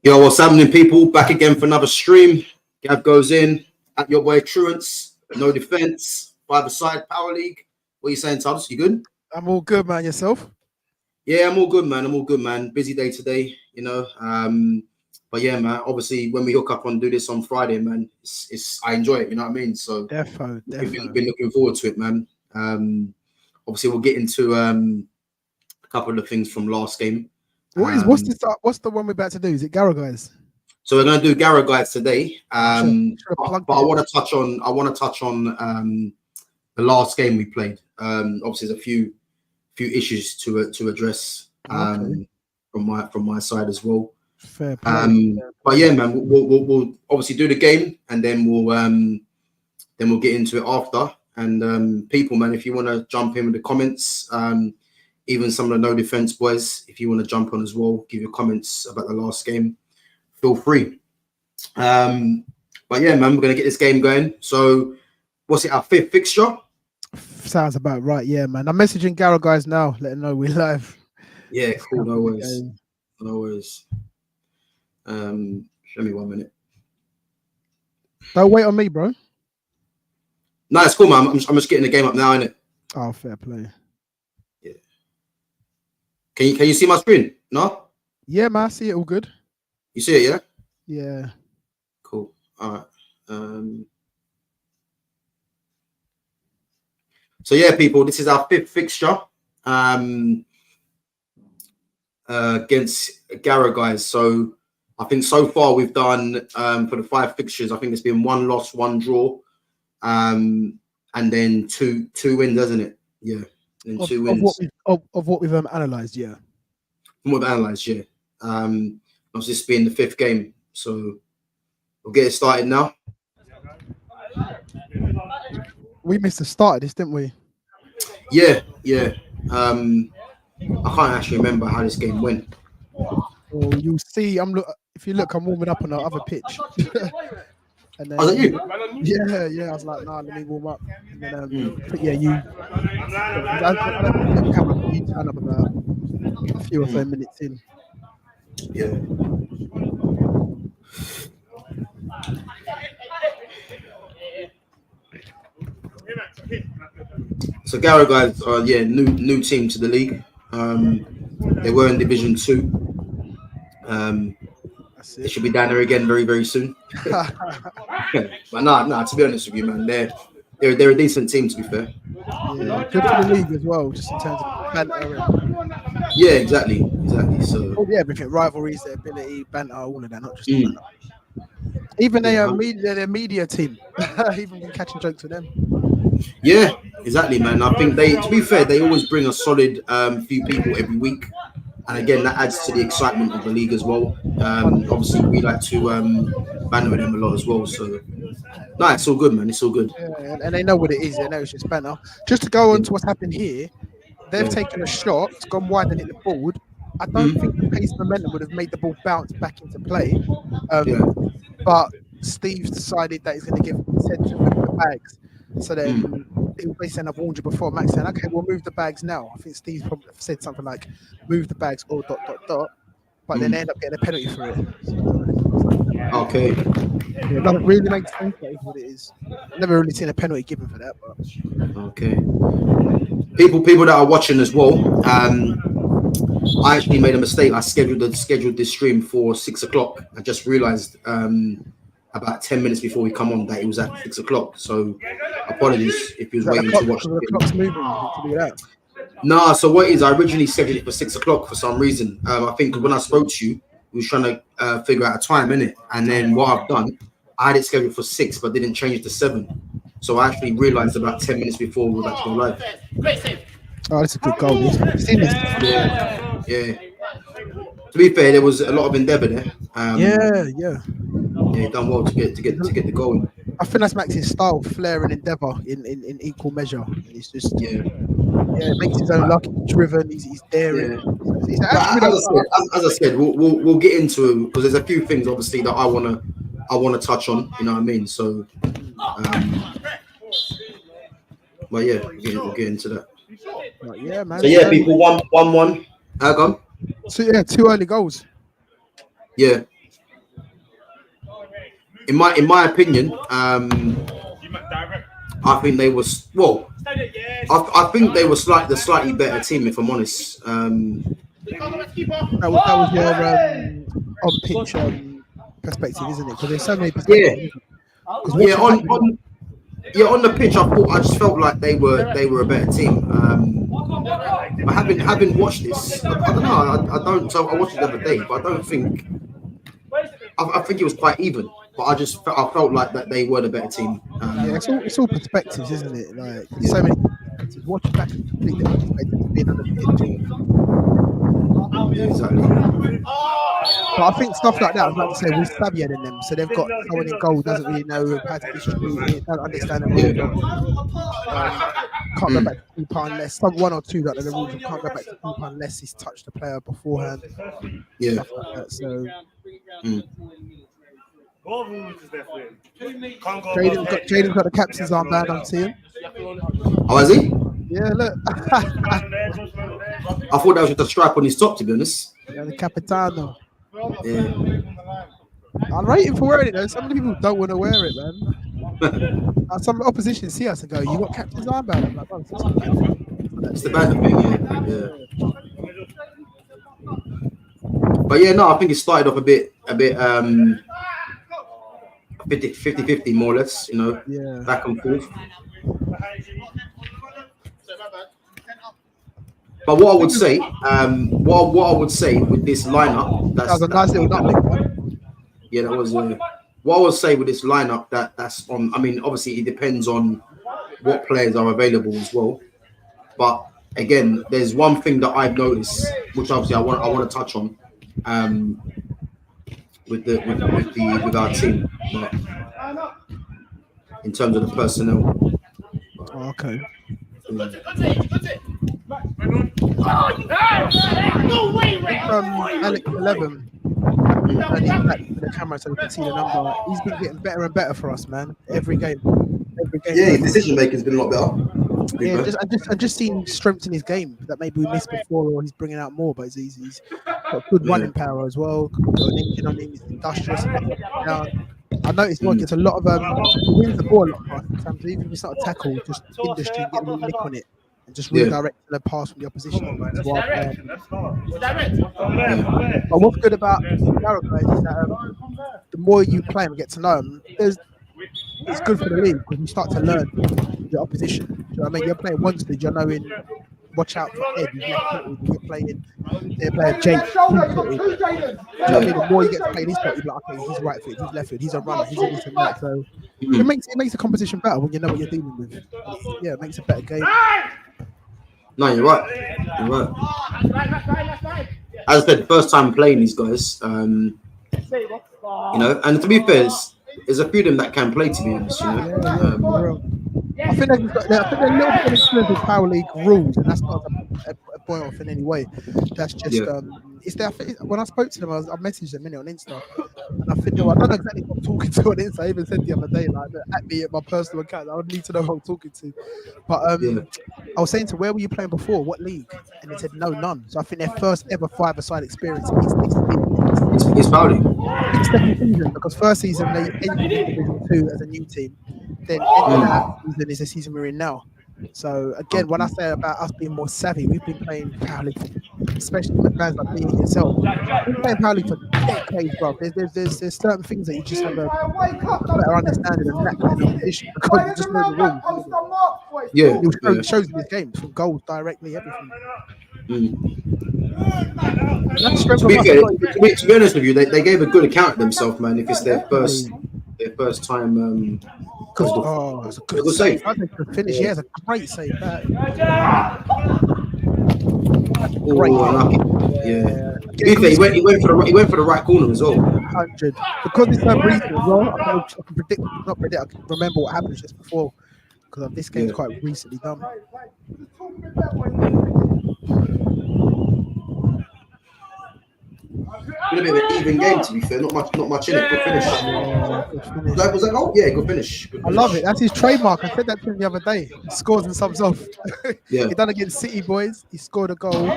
Yo, what's happening, people? Back again for another stream. Gav goes in at your boy Truance. No defense. Five-a-side Power League. What are you saying, Tubbs? You good? I'm all good, man. Yourself? Yeah, I'm all good, man. I'm all good, man. Busy day today, you know. But yeah, man. Obviously, when we hook up and do this on Friday, man, it's I enjoy it. You know what I mean? So Defo. been looking forward to it, man. Obviously, we'll get into a couple of things from last game. What's the one we're about to do? Is it Gara guys? So we're going to do Gara guides today. But I want to touch on the last game we played. Obviously, there's a few issues to address from my side as well. Fair play. But yeah, man, we'll obviously do the game and then we'll get into it after. And people, man, if you want to jump in with the comments, even some of the no defense boys, if you want to jump on as well, give your comments about the last game, feel free. But yeah, man, we're gonna get this game going. So what's it, our fifth fixture? Sounds about right, yeah, man. I'm messaging Gara guys now, letting know we're live. Yeah, cool, no worries. No worries. Show me 1 minute. Don't wait on me, bro. No, it's cool, man. I'm just getting the game up now, innit? Oh, fair play. Yeah. Can you see my screen? No? Yeah, man, I see it all good. You see it, yeah? Yeah. Cool. All right. So yeah, people, this is our fifth fixture against Gara guys. So I think so far we've done for the 5 fixtures, I think it's been 1 loss, 1 draw, and then two wins, hasn't it? Yeah. And 2 wins. Of what we've analysed, yeah. From what we've analysed, yeah. Obviously, this being the 5th game, so we'll get it started now. We missed the start of this, didn't we? Yeah. I can't actually remember how this game went. Well, you'll see. If you look, I'm warming up on the other pitch. And then, was that you? Yeah. I was like, nah, let me warm up. And then, but yeah, you. I don't think you turn up about a few or so minutes in. Yeah. So Gara guys are new team to the league. They were in Division 2. They should be down there again very, very soon. But nah, to be honest with you, man, they're a decent team, to be fair. Yeah, good for the league as well, just in terms of banter. Yeah, exactly. So everything, rivalries, their ability, banter, all of that, not just banter. Even their media team, even been catching jokes with them. Yeah, exactly, man. I think to be fair, they always bring a solid few people every week. And again, that adds to the excitement of the league as well. Obviously, we like to banter with them a lot as well. So, no, it's all good, man. It's all good. Yeah, and they know what it is. They know it's just banter. Just to go on to what's happened here, they've taken a shot, it's gone wide and hit the board. I don't think the pace momentum would have made the ball bounce back into play. But Steve's decided that he's going to give consent to move the bags. So then he was basically I've warned you before. Max saying, okay, we'll move the bags now. I think Steve's probably said something like move the bags or ... But then they end up getting a penalty for it. Okay. Yeah, it doesn't really make sense, but it's what it is. I've never really seen a penalty given for that. But okay. People that are watching as well, I actually made a mistake. I scheduled this stream for 6 o'clock. I just realized about 10 minutes before we come on that it was at 6 o'clock. So apologies if you was waiting to watch the clock's moving to do that. Nah, so what is, I originally scheduled it for 6 o'clock for some reason. I think when I spoke to you, we was trying to figure out a time, innit? And then what I've done, I had it scheduled for 6, but didn't change to 7. So I actually realized about 10 minutes before we were about to go live. Oh, that's a good goal. You've seen this? Yeah. To be fair, there was a lot of endeavour there. Yeah, done well to get the goal. I think that's Max's style, flair and endeavour in equal measure. It's just makes his own luck. He's driven. He's daring. Yeah. As I said, we'll get into it because there's a few things obviously that I wanna touch on. You know what I mean? So, but yeah, we'll get into that. Yeah, man. So yeah, people 1-1. How come? So yeah, 2 early goals. Yeah. in my opinion, I think they was I think they were the slightly better team, if I'm honest. That was your on pitch perspective, isn't it? Because there's so many Yeah, perspectives. yeah. On the pitch, I just felt like they were a better team. But having watched this, I don't know. I don't. So I watched it the other day, but I don't think. I think it was quite even. But I felt like that they were the better team. Yeah, it's all perspectives, isn't it? Like so many perspectives. Watching back a completely different perspective to being on the pitch. Yeah, exactly. But I think stuff like that, I'd like to say, we're savvier than them. So they've got someone in goal doesn't really know how to distribute it, don't understand the rules. Can't go back to keeper unless one or two that are the rules. Can't go back to keeper unless he's touched the player beforehand. Yeah. Stuff like that. So. Jaden's got the captain's armband on him. Oh, has he? Yeah, look. I thought that was just a stripe on his top, to be honest. Yeah, the Capitano. Yeah. I'm rating for wearing it though. Some people don't want to wear it, man. Some opposition see us and go, "You got captain's armband?" I'm like, "Oh, it's the bad thing, yeah. But yeah, no, I think it started off a bit 50-50 more or less, you know, back and forth. But what I would say, what I would say with this lineup, that was a nice little nutmeg. Yeah, that was. What I would say with this lineup, that's on. I mean, obviously it depends on what players are available as well. But again, there's one thing that I've noticed, which obviously I want to touch on, with our team, but in terms of the personnel. Oh, okay. Alex 11. The camera so we can see the number. He's been getting better and better for us, man. Every game. Yeah, his decision making has been a lot better. Yeah, just seen strengths in his game that maybe we missed before, or he's bringing out more. But he's got good running power as well. Got an engine on him. He's industrious. I noticed he gets a lot of he wins the ball a lot for us. Sometimes even if it's not a tackle, just industry, get a little nick on it and just redirect the pass from the opposition. But what's good about Gareth guys is that the more you play and get to know him, it's good for the league because you start to learn the opposition. Do you know what I mean? You're playing one stage, you're knowing watch out for Ed, you're playing they're playing Jake. Do you know what I mean? The more you get to play this part, you're like, okay, he's right foot, he's left foot, he's a runner, he's a this and that. So it makes the competition better when you know what you're dealing with. Yeah, it makes a better game. No, you're right. As I said, first time playing these guys, you know, and to be fair, there's a few of them that can play, to be honest. You know? I think they're a little bit of experience with Power League rules, and that's not a boil off in any way. That's just it's there. When I spoke to them, I messaged them on Insta, and I think I don't know exactly what I'm talking to on Insta. I even said the other day, like, at me at my personal account, I would need to know who I'm talking to. But I was saying to, where were you playing before? What league? And they said no, none. So I think their first ever 5-a-side experience is this league. It's Power League. It's second season, because first season they entered Division 2 as a new team. Then that season is the season we're in now. So again, when I say about us being more savvy, we've been playing Power League, especially with fans like me and yourself. We've been playing Power League for decades, bro. There's certain things that you just have a better understanding of that kind of competition because you just know the rules. Yeah, it shows in this game from goals directly, everything. To be honest with you, they gave a good account of themselves, man. If it's their first time, it's a good save. I think the finish, it's a great save. That. Yeah. To be fair, he went for the right corner as well. 100 because it's so recent as well. I can remember what happened just before because this game's quite recently done. Been a bit of an even game, to be fair. Not much in it. Good finish. Was that goal? Yeah, good finish. I love it. That's his trademark. I said that to him the other day. He scores and subs off. Yeah. He done it against City boys. He scored a goal.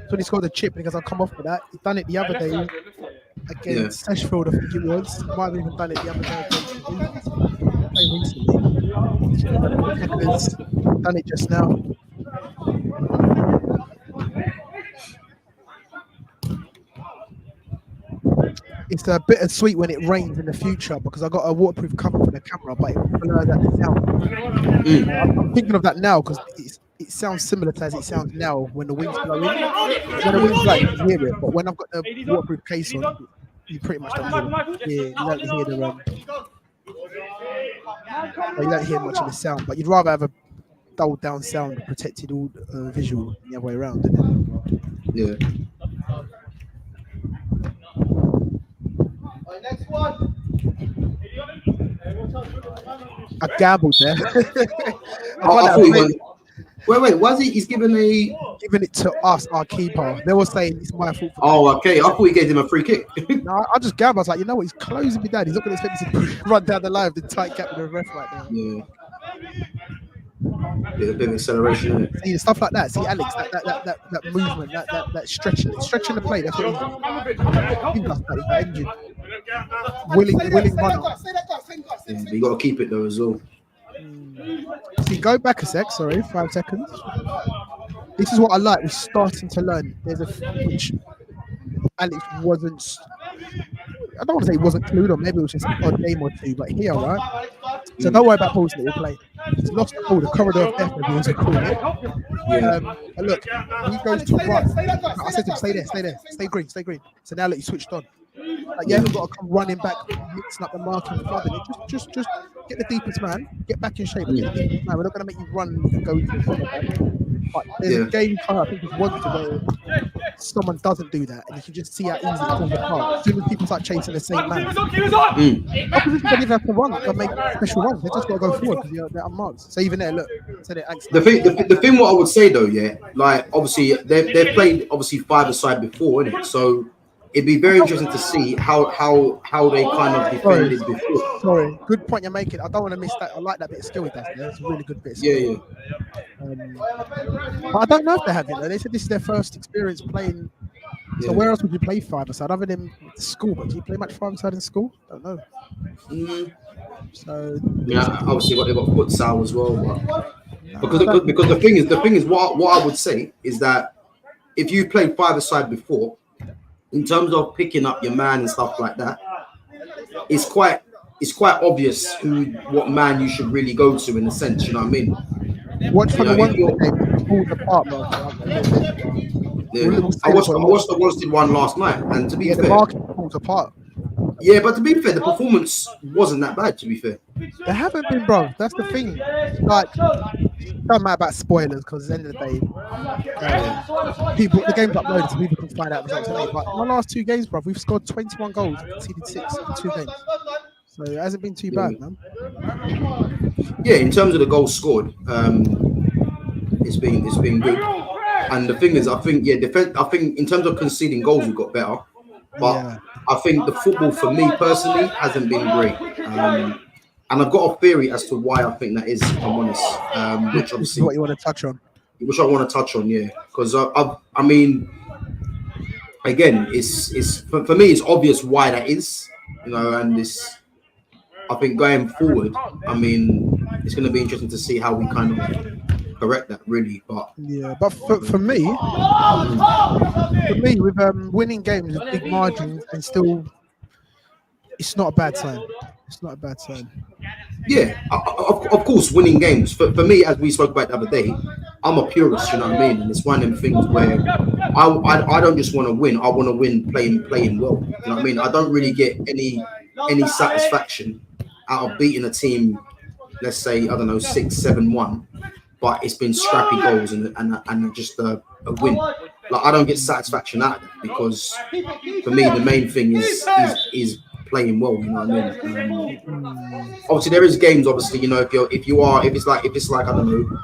So he scored a chip and he goes, I'll come off for that. He done it the other day against Seshfield, I think it was. Might have even done it the other day against the Windies. Played recently. He's just done it for the Checkers. Done it just now. It's a bit sweet when it rains in the future because I got a waterproof cover for the camera, but it blurs out the sound. I'm thinking of that now because it sounds similar to as it sounds now when the wind's blowing. When the wind's blowing, you can hear it, but when I've got the waterproof case on, you pretty much don't hear it. You don't hear the you don't hear much of the sound, but you'd rather have a dulled down sound, protected all visual the other way around, isn't it? Yeah. Next one. I gambled there. Wait, was he? He's giving it to us, our keeper. They were saying it's my fault. Okay. I thought he gave him a free kick. No, I just gambled. I was like, you know what? He's closing me down. He's not going to expect me to run down the line with the tight cap with the ref right there. Yeah. Yeah, a bit of acceleration. See stuff like that. See Alex, that movement, that stretching the play. That's what he's does. That engine. Willing runner. Yeah, you got to keep it though as well. See, go back a sec. Sorry, 5 seconds. This is what I like. We're starting to learn. There's a which Alex wasn't. I don't want to say he wasn't clued on. Maybe it was just an odd game or two. But here, right. So don't worry about pausing it. We'll play. He's lost the ball. The corridor of death, everyone's calling it. Yeah. And look, he goes to run. I said to him, stay there, stay green. So now look, he switched on. Like, yeah, we've got to come running back, mixing up the marking, flooding it. Just get the deepest man, get back in shape. Get the deepest man. We're not going to make you run and go to the corner back. But there's a game I think it's once where someone doesn't do that, and you can just see how easy it falls apart. As soon as people start chasing the same man, opposition don't even have to run or make special runs. They just got to go forward because they're unmarked. So even there, look, the thing what I would say though, yeah, like obviously they've played obviously 5-a-side before, innit? So it'd be very interesting to see how they kind of defended before. Sorry, good point you're making. I don't want to miss that. I like that bit of skill he does there. It's a really good bit of skill. Yeah. But I don't know if they have it. They said this is their first experience playing. So where else would you play 5-a-side other than school? But do you play much 5-a-side in school? Don't know. So obviously they've got futsal as well, but because the thing is what I would say is that if you played 5-a-side before, in terms of picking up your man and stuff like that, it's quite obvious what man you should really go to in a sense. You know what I mean? Watch from the one game, pulled apart, bro. I watched the Worsted one last night, and to be fair, the market pulled apart. Yeah, but to be fair, the performance wasn't that bad. To be fair, they haven't been, bro. That's the thing. Like, don't matter about spoilers because at the end of the day, the game's uploaded so people can find out results today. But in the last 2 games, bro, we've scored 21 goals, conceded 6 in 2 games. So it hasn't been too bad, man. Yeah, in terms of the goals scored, it's been good. And the thing is, I think in terms of conceding goals, we've got better. But I think the football for me personally hasn't been great. And I've got a theory as to why I think that is, if I'm honest. Which obviously what you want to touch on. Which I want to touch on, yeah. Because I mean, again, it's for me, it's obvious why that is, you know, and this. I think going forward, I mean, it's going to be interesting to see how we kind of correct that, really. But for me, with winning games with big margins and still, it's not a bad sign. It's not a bad sign. Yeah, of course, winning games. For me, as we spoke about the other day, I'm a purist, you know what I mean? And it's one of them things where I don't just want to win. I want to win playing well. You know what I mean? I don't really get any satisfaction out of beating a team, let's say, I don't know, 6-7-1, but it's been scrappy goals and just a win. Like, I don't get satisfaction out of it because for me, the main thing is playing well, you know what I mean? Obviously, there is games. Obviously, you know, if it's like I don't know,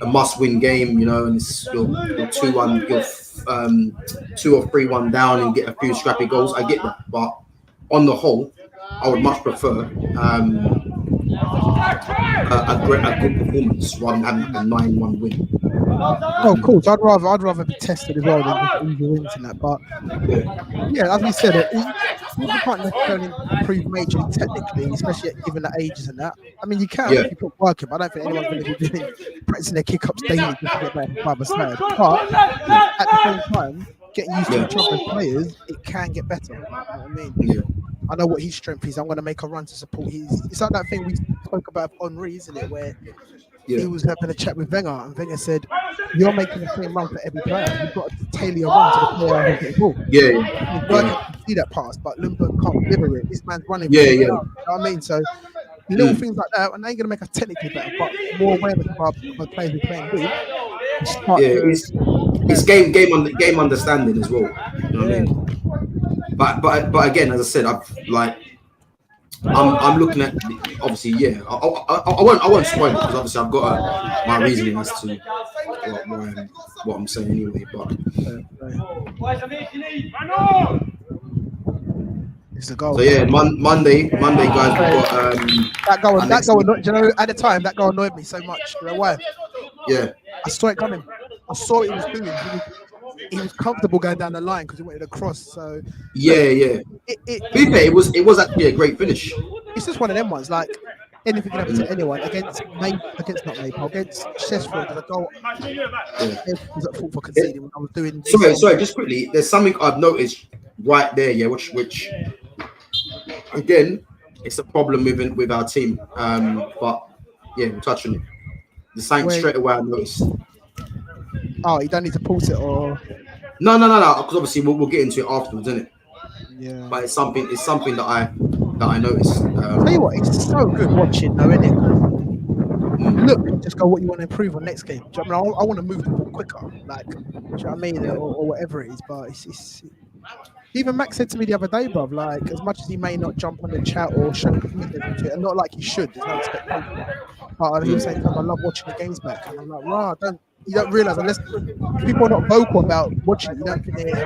a must-win game, you know, and it's you're 2-1, you're 2 or 3-1 down and get a few scrappy goals. I get that, but on the whole, I would much prefer a good performance rather than having a 9-1 win. Oh, of course. I'd rather be tested as well than just easy wins and that. But yeah, as we said, you can't necessarily improve majorly technically, especially given the ages and that. I mean, you can if you put work in, but I don't think anyone's going to be doing practicing their kick-ups daily just to get better from either side. But at the same time, getting used to each other as players, it can get better. You know what I mean? Yeah. I know what his strength is. I'm going to make a run to support his. It's like that thing we spoke about Henry, isn't it? Where he was having a chat with Wenger, and Wenger said, "You're making the same run for every player. You've got to tailor your run to the player who's getting the ball." Can see that pass, but Lundberg can't deliver it. This man's running. You know what I mean? So little things like that, and they ain't going to make us technically better, but more awareness of the players we're playing with. It's game understanding as well. You know what I mean? But again, as I said, I'm looking at obviously, I won't spoil it because obviously I've got my reasoning as to what I'm saying anyway. But it's a goal. So yeah, Monday, guys, we've got that goal. Do you know, at the time that goal annoyed me so much. You know why? Yeah, I saw it coming. I saw what he was doing. He was comfortable going down the line because he wanted to cross. So it was actually a great finish. It's just one of them ones. Like anything can happen to anyone against Sheffield. The goal was at fault for conceding when I was doing. Sorry, just quickly. There's something I've noticed right there. Yeah, which again, it's a problem with our team. But yeah, we'll touch on it. The same straight away I noticed. Oh, you don't need to pause it or no. Because obviously we'll get into it afterwards, isn't it? Yeah. But it's something that I noticed. Tell you what, it's so good watching, though, isn't it? Look, and just go what you want to improve on next game. Do you know what I mean? I want to move the ball quicker, like, do you know what I mean, or whatever it is. But it's even Max said to me the other day, bruv, like, as much as he may not jump on the chat or show enthusiasm to it, and not like he should, there's no expectation. But he was saying, I love watching the games back, and I'm like, rah, you don't realize unless people are not vocal about watching it, you don't think they're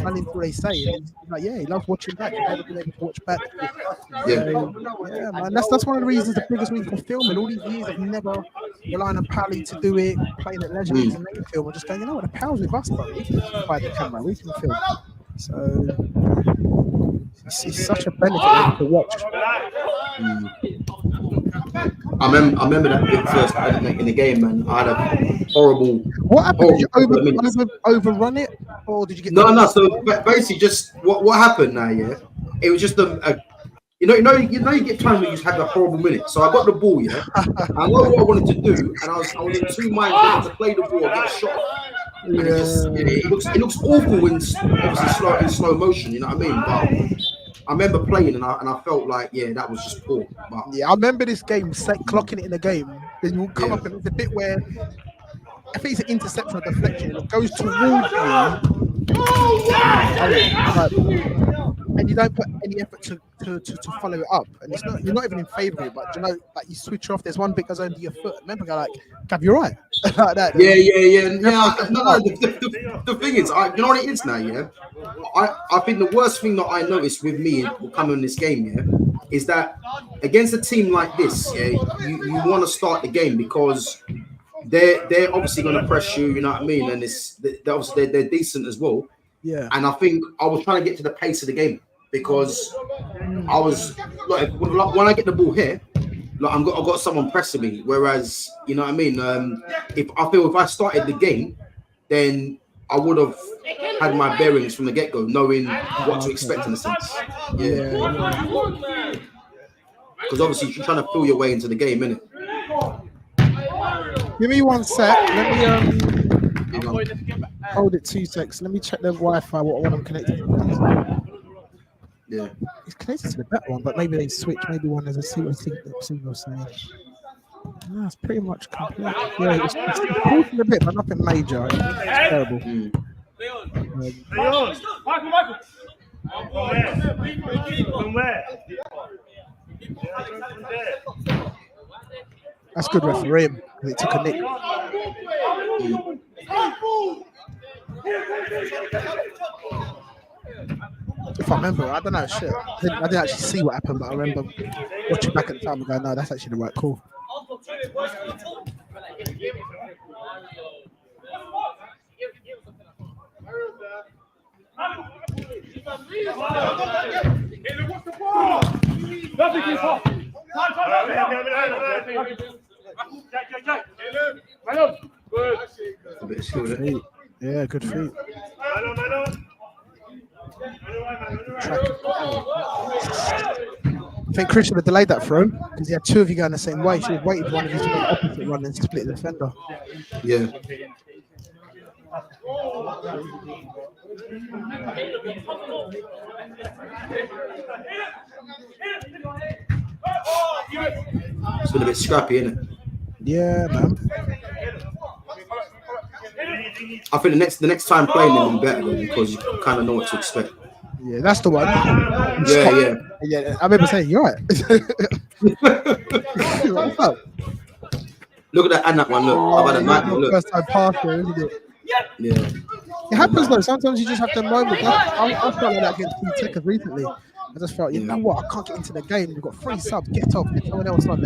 running through what they say. And he's like, yeah, he loves watching back. He's never been able to watch back. Yeah, man. That's one of the reasons, the biggest reason for filming. All these years I've never relied on Pally to do it, playing at Legends and making film. I'm just going, you know what, the power's with us, bro. We can buy the camera, we can film. So it's such a benefit to watch. I remember that big first in the game, man. I had a horrible. What happened? Did you overrun it, or did you get? No. So basically, just what happened now? Yeah, it was just you get times where you just have a horrible minute. So I got the ball, yeah. I know what I wanted to do, and I was in two minds whether to play the ball or get a shot. And it looks awful in slow motion. You know what I mean? But I remember playing and I felt like, yeah, that was just poor. But yeah, I remember this game, clocking it in the game. Then you'll come up and it's a bit where I think it's an interception or deflection. It goes towards you. And you don't put any effort to follow it up. And you're not even in favour of it, but like you switch off, there's one bit goes under your foot. Remember, go like, Gav, you're right. Like that. Yeah. No, the thing is, you know what it is now, yeah? I think the worst thing that I noticed with me coming in this game, yeah, is that against a team like this, yeah, you want to start the game because they're obviously going to press you, you know what I mean? And they're decent as well. Yeah. And I think I was trying to get to the pace of the game because I was like, when I get the ball here, like I've got someone pressing me. Whereas, you know what I mean? If I started the game, then I would have had my bearings from the get-go, knowing what to expect in a sense. Yeah. Because obviously you're trying to feel your way into the game, innit? Give me 1 sec. Let me hold it 2 secs. Let me check the Wi-Fi. What I'm connected to. Yeah, it's connected to the better one, but maybe they switch. Maybe one has a signal saying. No, it's pretty much complete. Yeah, it's a bit, but nothing major. It's terrible. That's good refereeing. It took a nick. If I remember, I don't know. Shit, I didn't actually see what happened, but I remember watching back at the time and going, "No, that's actually the right call." A bit of skill there. Feet. Yeah, good feet. I think Chris should have delayed that throw because he had two of you going the same way. He should have waited for one of you to go the opposite run and split the defender. Yeah. It's been a bit scrappy, isn't it? Yeah, man. I think the next time playing them will be better though, because you kind of know what to expect. Yeah, that's the one. Yeah. I remember saying, "You're right." What's up? Look at that and that one. Look, I've had a nightmare. Look. First time pass there, isn't it? Yeah. It happens though. Sometimes you just have to moment. I felt like that against Tekkers recently. I just felt, you know what? I can't get into the game. We've got 3 subs. Get off. Get someone else on.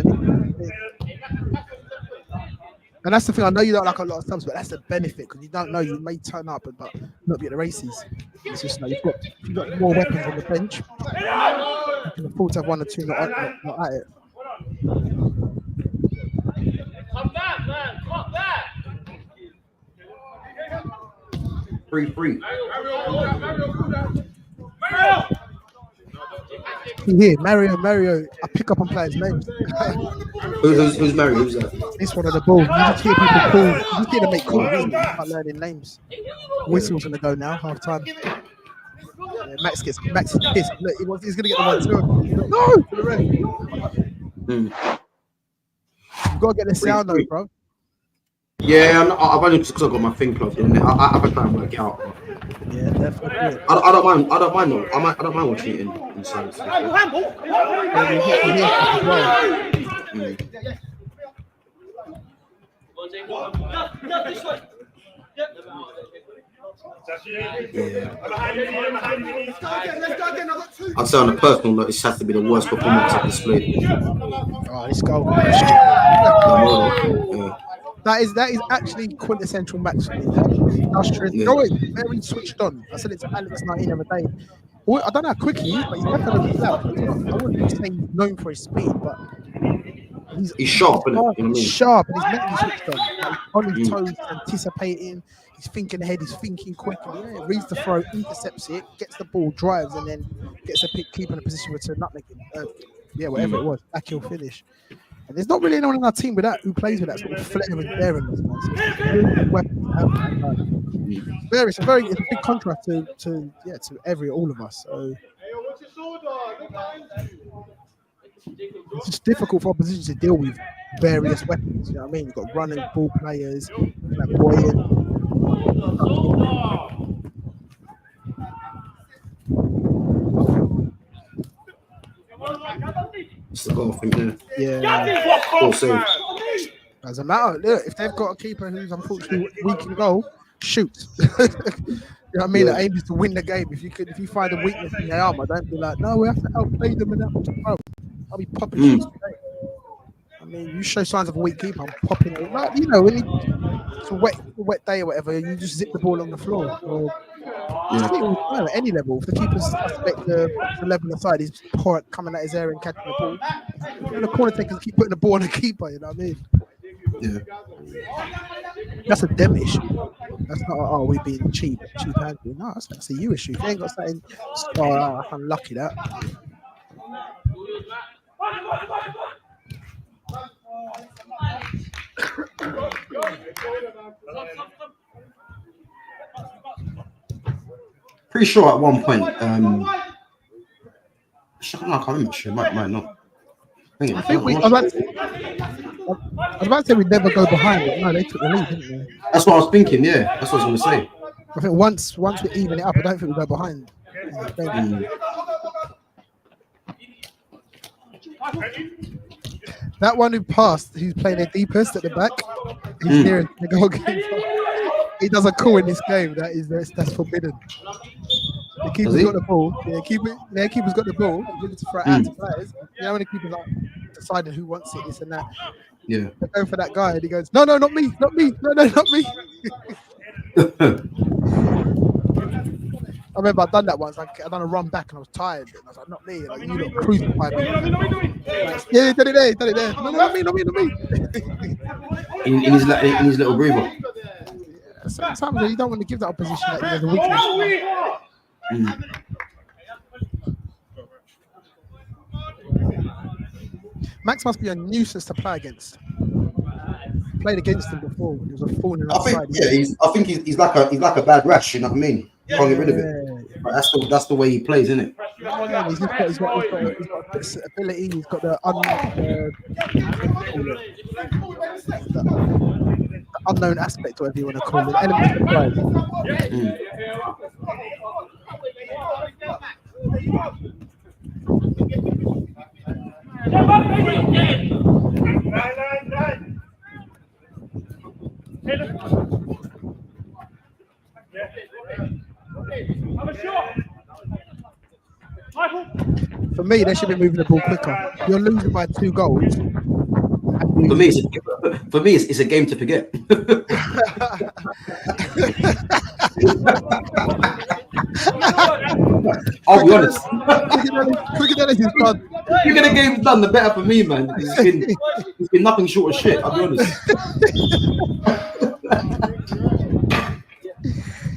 And that's the thing. I know you don't like a lot of subs, but that's the benefit because you don't know. You may turn up and but not be at the races. It's just like you've got more weapons on the bench. You can afford to have 1 or 2 not at it. Come back, man. Come back. 3-3. Here, Mario. I pick up on players' names. Who's Mary? Who's that? This one of the ball. You just hear people call. You just hear them make calls. Start learning names. Whistle's gonna go now. Half time. Yeah, Max is pissed. Look, he's gonna get the 1-2. No, for the ref. You've got to get the sound though, bro. Yeah, I've only just because I've got my thing plugged in. I have to try and work it out. Yeah, definitely. I don't mind. I don't mind watching it in silence. I'd say on a personal note, this has to be the worst performance I've displayed. Oh, this goal. Yeah. That is actually quintessential match for me. Industrious. Going very switched on. I said it to Alex 19 the other day. I don't know how quick he is, but he's definitely loud. I wouldn't say he's known for his speed, but he's sharp, isn't it? You know what I mean? He's sharp and he's mentally switched on. Like, on his toes, anticipating. He's thinking ahead. He's thinking quickly. Yeah, reads the throw, intercepts it, gets the ball, drives, and then gets a keeper in a position to nutmeg it. Whatever it was, back heel finish. And there's not really anyone in our team with that who plays with that sort of flair and daring. It's a big contrast to all of us. So it's just difficult for opposition to deal with various weapons. You know what I mean? You've got running ball players, like buoyant. It's the goal thing, yeah. Goal save. Doesn't matter. Look, if they've got a keeper who's unfortunately weak in goal, shoot. You know what I mean? The aim is to win the game. If you find a weakness in their armor, don't be like, no, we have to outplay them and that. I'll be popping shots today. I mean, you show signs of a weak keeper, I'm popping it. Like, you know, when it's a wet day or whatever, you just zip the ball on the floor. Or at any level, if the keeper's suspect the level aside, he's coming at his area and catching the ball. And the corner takers keep putting the ball on the keeper, you know what I mean? Yeah. That's a them issue. That's not, we being cheap-handed. No, that's a you issue. If you ain't got something, I'm unlucky that. Pretty sure at one point, I can't remember. She might not. I was about to say we'd never go behind it. No, they took the lead, didn't they? That's what I was thinking. Yeah, that's what I was going to say. I think once we even it up, I don't think we go behind. That one who passed, who's playing the deepest at the back, he's near the goalkeeper. He does a call in this game. That's forbidden. The keeper's got the ball. The keeper's got the ball. He's looking to throw it out to players. You know when the keeper's like deciding who wants it, this and that. Yeah. They're going for that guy, and he goes, "No, not me, not me, no, not me." I remember I'd done that once. I done a run back and I was tired. And I was like, not me. Like, you lot crucified me. Like, yeah, done it there, done it there. No, not me. In his little breather. Yeah, sometimes you don't want to give that opposition that the weakness. Max must be a nuisance to play against. Played against him before. He was a thorn in our side. I think he's like a bad rash. You know what I mean? Can't get rid of it. But that's the way he plays, isn't it? Yeah, he's got ability. He's got the unknown aspect, whatever you want to call it. Element of play. For me, they should be moving the ball quicker. You're losing by 2 goals. For me, it's a game to forget. I'll be honest. Quicker than he's done. The quicker the game's done, the better for me, man. It's been nothing short of shit. I'll be honest.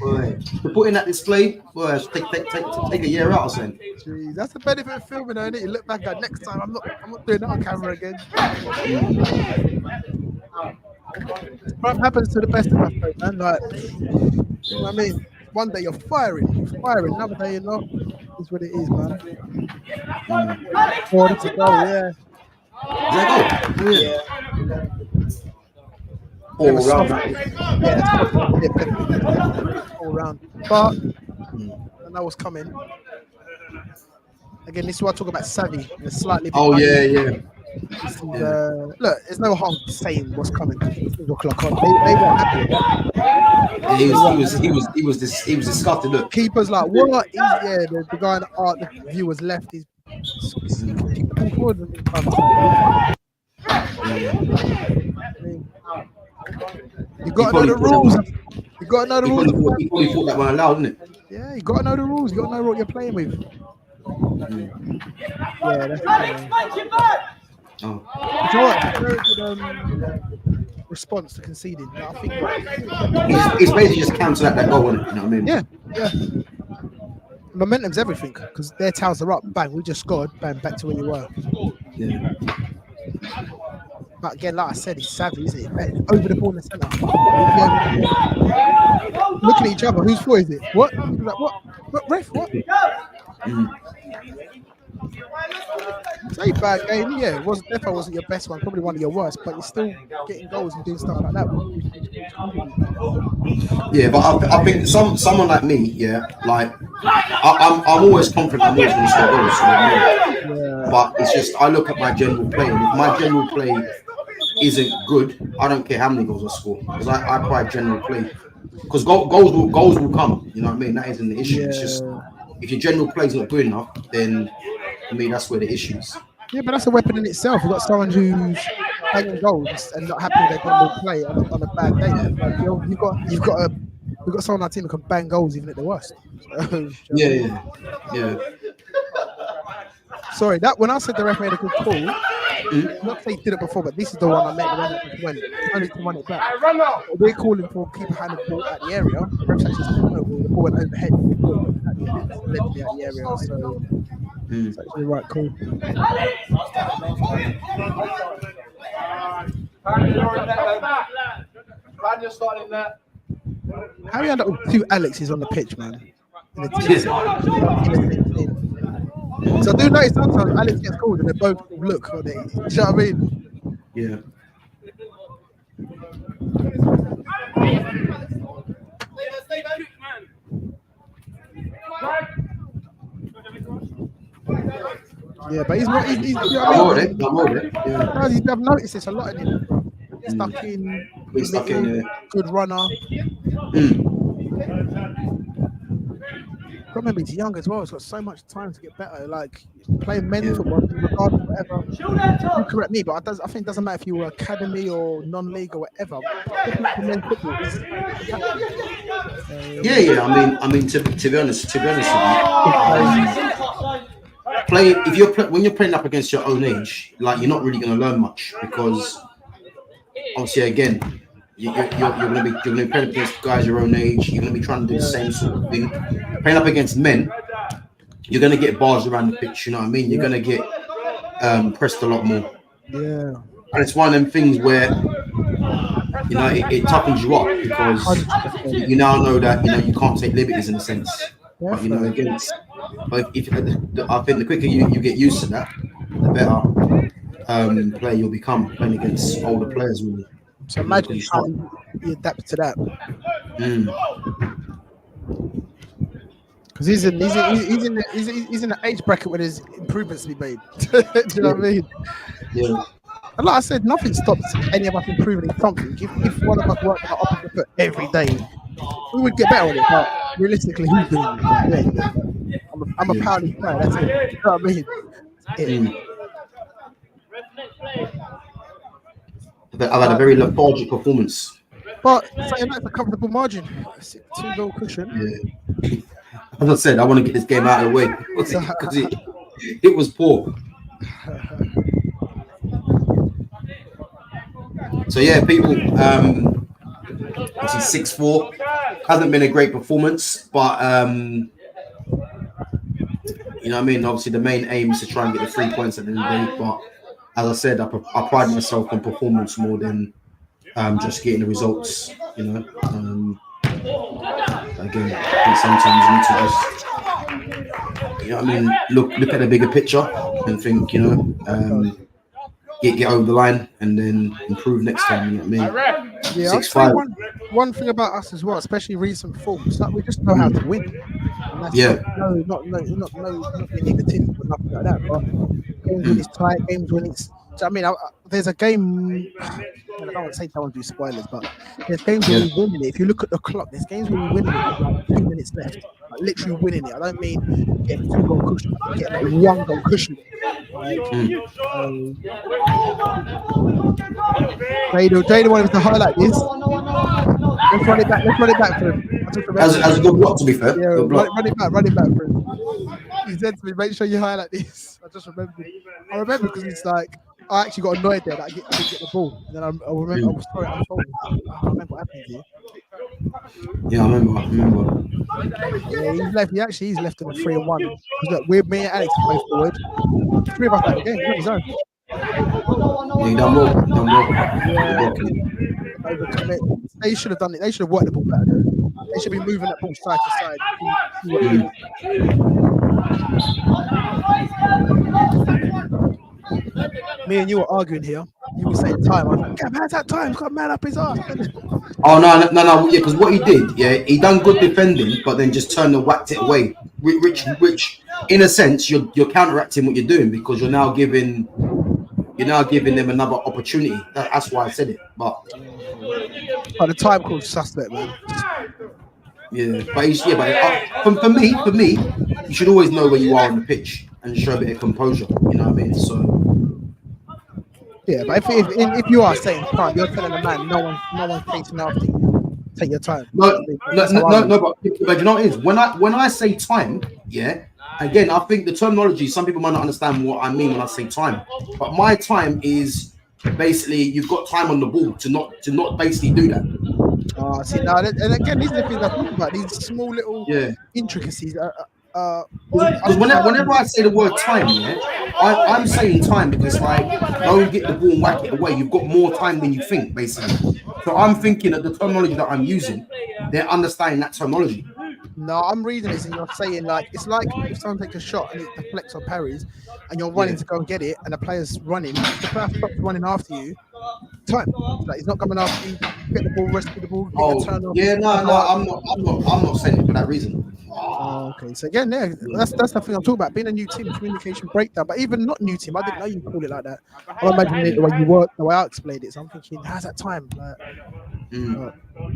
Boy, to put in that display, boy, take a year out or something. Jeez, that's the benefit of filming, isn't it? You look back at next time. I'm not doing that on camera again. What happens to the best of us, man? Like, you know what I mean? One day you're firing. Another day you're not. That's what it is, man. Oh, that's a goal, yeah. Is that a goal? Yeah. All round. All round. But I know what's coming. Again, this is what I talk about savvy. It's slightly. Oh yeah. Look, there's no harm saying what's coming. They weren't happy. He was disgusted. Look, keeper's like, what? The guy in the art, the viewers left. He's keep the ball forward. You got to know the rules. You got to know the rules. He probably thought that one allowed, didn't it? Yeah, you got to know the rules. You got to know what you're playing with. Yeah, that's very good response to conceding. I think it's basically just cancel that goal, isn't it? You know what I mean? Yeah. Momentum's everything because their towels are up. Bang, we just scored. Bang, back to where you were. Yeah. But again, like I said, he's savvy, isn't it? Over the ball in the centre. Looking at each other. Whose fault is it? What? Like, what? Ref? What? Say bad game, yeah. It definitely wasn't your best one, probably one of your worst, but you're still getting goals and doing stuff like that. Yeah, but I think someone like me, yeah, like I'm always confident I'm always going to score goals. You know? But it's just I look at my general play, and if my general play isn't good, I don't care how many goals I score because I pride general play. Because goals will come. You know what I mean? That isn't the issue. Yeah. It's just if your general play is not good enough, then I mean that's where the issue is. Yeah, but that's a weapon in itself. You've got someone who's banging goals and not happy with their general play on a bad day. You've got someone on our team who can bang goals even at the worst. So, yeah. Sorry, that when I said the ref made a good call, not say he did it before, but this is the one I meant. The one that just went only to run it back. We're calling for keeper hand the ball at the area. The ref's actually said no, the ball went overhead. Literally at the area, so it's actually the right call. How do you end up with 2 Alexes on the pitch, man? So I do notice sometimes Alex gets called and they both look on it. You know what I mean? Yeah. Yeah, but he's not. He's you know what I mean? I'm on it. Yeah. I've noticed this a lot in him. He's stuck in. Good runner. Remember, he's young as well. He's got so much time to get better. Like playing men's football, regardless of whatever. You correct me, but I think it doesn't matter if you were academy or non-league or whatever. Men's football Yeah. I mean, to be honest with you, when you're playing up against your own age, like you're not really going to learn much because obviously, again, you're going to be playing against guys your own age. You're going to be trying to do the same sort of thing. Playing up against men, you're going to get bars around the pitch. You know what I mean? You're going to get pressed a lot more. Yeah. And it's one of them things where, you know, it toughens you up because you now know that, you know, you can't take liberties in a sense. But, you know, again, I think the quicker you get used to that, the better player you'll become playing against older players. Really. So imagine how you adapt to that. Because he's in the age bracket where there's improvements to be made. Do you know what I mean? Yeah. And like I said, nothing stops any of us improving in something. If one of us worked on our opposite foot every day, we would get better at it. But realistically, who's doing it? Yeah. I'm a powerlifting player. That's it. You know what I mean? I've had a very lethargic performance. But saying that's a comfortable margin. 2-goal cushion. Yeah. As I said, I want to get this game out of the way because it was poor. So yeah, people, obviously 6-4 hasn't been a great performance, but you know what I mean. Obviously, the main aim is to try and get the 3 points at the end of the day. But as I said, I pride myself on performance more than just getting the results. You know, again, I think sometimes you need to just, you know what I mean, look at the bigger picture and think, you know, get over the line and then improve next time. You know what I mean? Yeah, 6-5. One thing about us as well, especially recent forms, like we just know how to win. And that's not negative or nothing like that. But games when it's tight, games when it's. I mean, there's a game. I don't want to say don't do spoilers, but there's games where we're winning it. If you look at the clock, there's games where we're winning it with like 2 minutes left, like literally winning it. I don't mean getting 2-goal cushion, getting like 1-goal cushion. Jada wanted to highlight this. Let's run it back for him. As a good block, to be fair. Yeah, run it back for him. He said to me, make sure you highlight this. I just remembered. I remember because it's like, I actually got annoyed there that I didn't get the ball. And then I remember, I was sorry, I remember what happened here. Yeah, I remember. Yeah, he's left in a 3-1. Because look, me and Alex play forward. 3 of us out the game, he's on his own. Yeah, he done well. Yeah. They should have done it. They should have worked the ball better. They should be moving that ball side to side. Me and you were arguing here. You were saying time. I was like, man's that time. He's got a man up his ass. Oh, no. Yeah, because what he did, he done good defending, but then just turned and whacked it away. Which in a sense, you're counteracting what you're doing because you're now giving them another opportunity. That's why I said it. But the time call's suspect, man. Yeah, but for me, you should always know where you are on the pitch and show a bit of composure. You know what I mean? So. Yeah, but if you are saying time, you're telling the man no one's chasing after you. Take your time. No, but you know what it is? When I say time, yeah. Again, I think the terminology, some people might not understand what I mean when I say time. But my time is basically you've got time on the ball to not basically do that. See now, and again, these are the things I talk about. These small little intricacies. Because whenever I say the word time, I'm saying time because like don't get the ball and whack it away. You've got more time than you think, basically. So I'm thinking that the terminology that I'm using, they're understanding that terminology. No, I'm reading this and you're saying like it's like if someone takes a shot and it deflects or parries and you're running to go and get it and the player's running, the player stops running after you. Time. Like he's not coming after you. Get the ball, rescue the ball. Turn off. Yeah, no, I'm not saying it for that reason. Okay, so again, that's the thing I'm talking about. Being a new team, communication breakdown. But even not new team, I didn't know you call it like that. I'm imagining it the way you work, the way I explained it. So I'm thinking, how's that time? Like,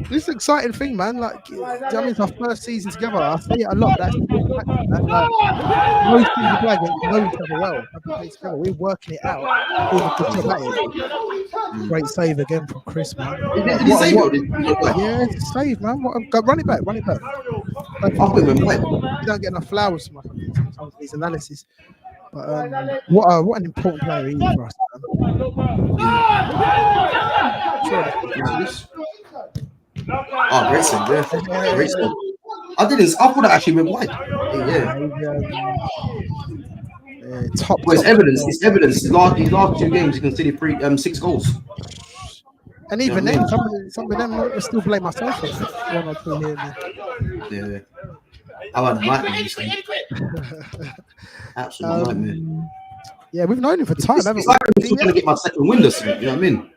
This is an exciting thing, man. Like, do you know what I mean? It's our first season together. I say it a lot. That's the big factor, man. Like, most teams we play against know each other well. Have to play together. We're working it out. Doing a good job at it. Great save again from Chris, man. Did he save it? Yeah, it's a save, man. Run it back. Run it back. You don't get enough flowers from sometimes these analysis. But what an important player he is for us, man. Oh, great save, yeah. Great save. I thought that actually went wide. Top. Well, it's evidence. It's evidence. His last 2 games, he conceded 6 goals. And even then, some of them, I still blame myself for 1 or 2 here and there. Yeah. I had a nightmare. Absolute nightmare. Yeah, we've known him for time. It's like I'm still trying to get my second win this week, you know what I mean?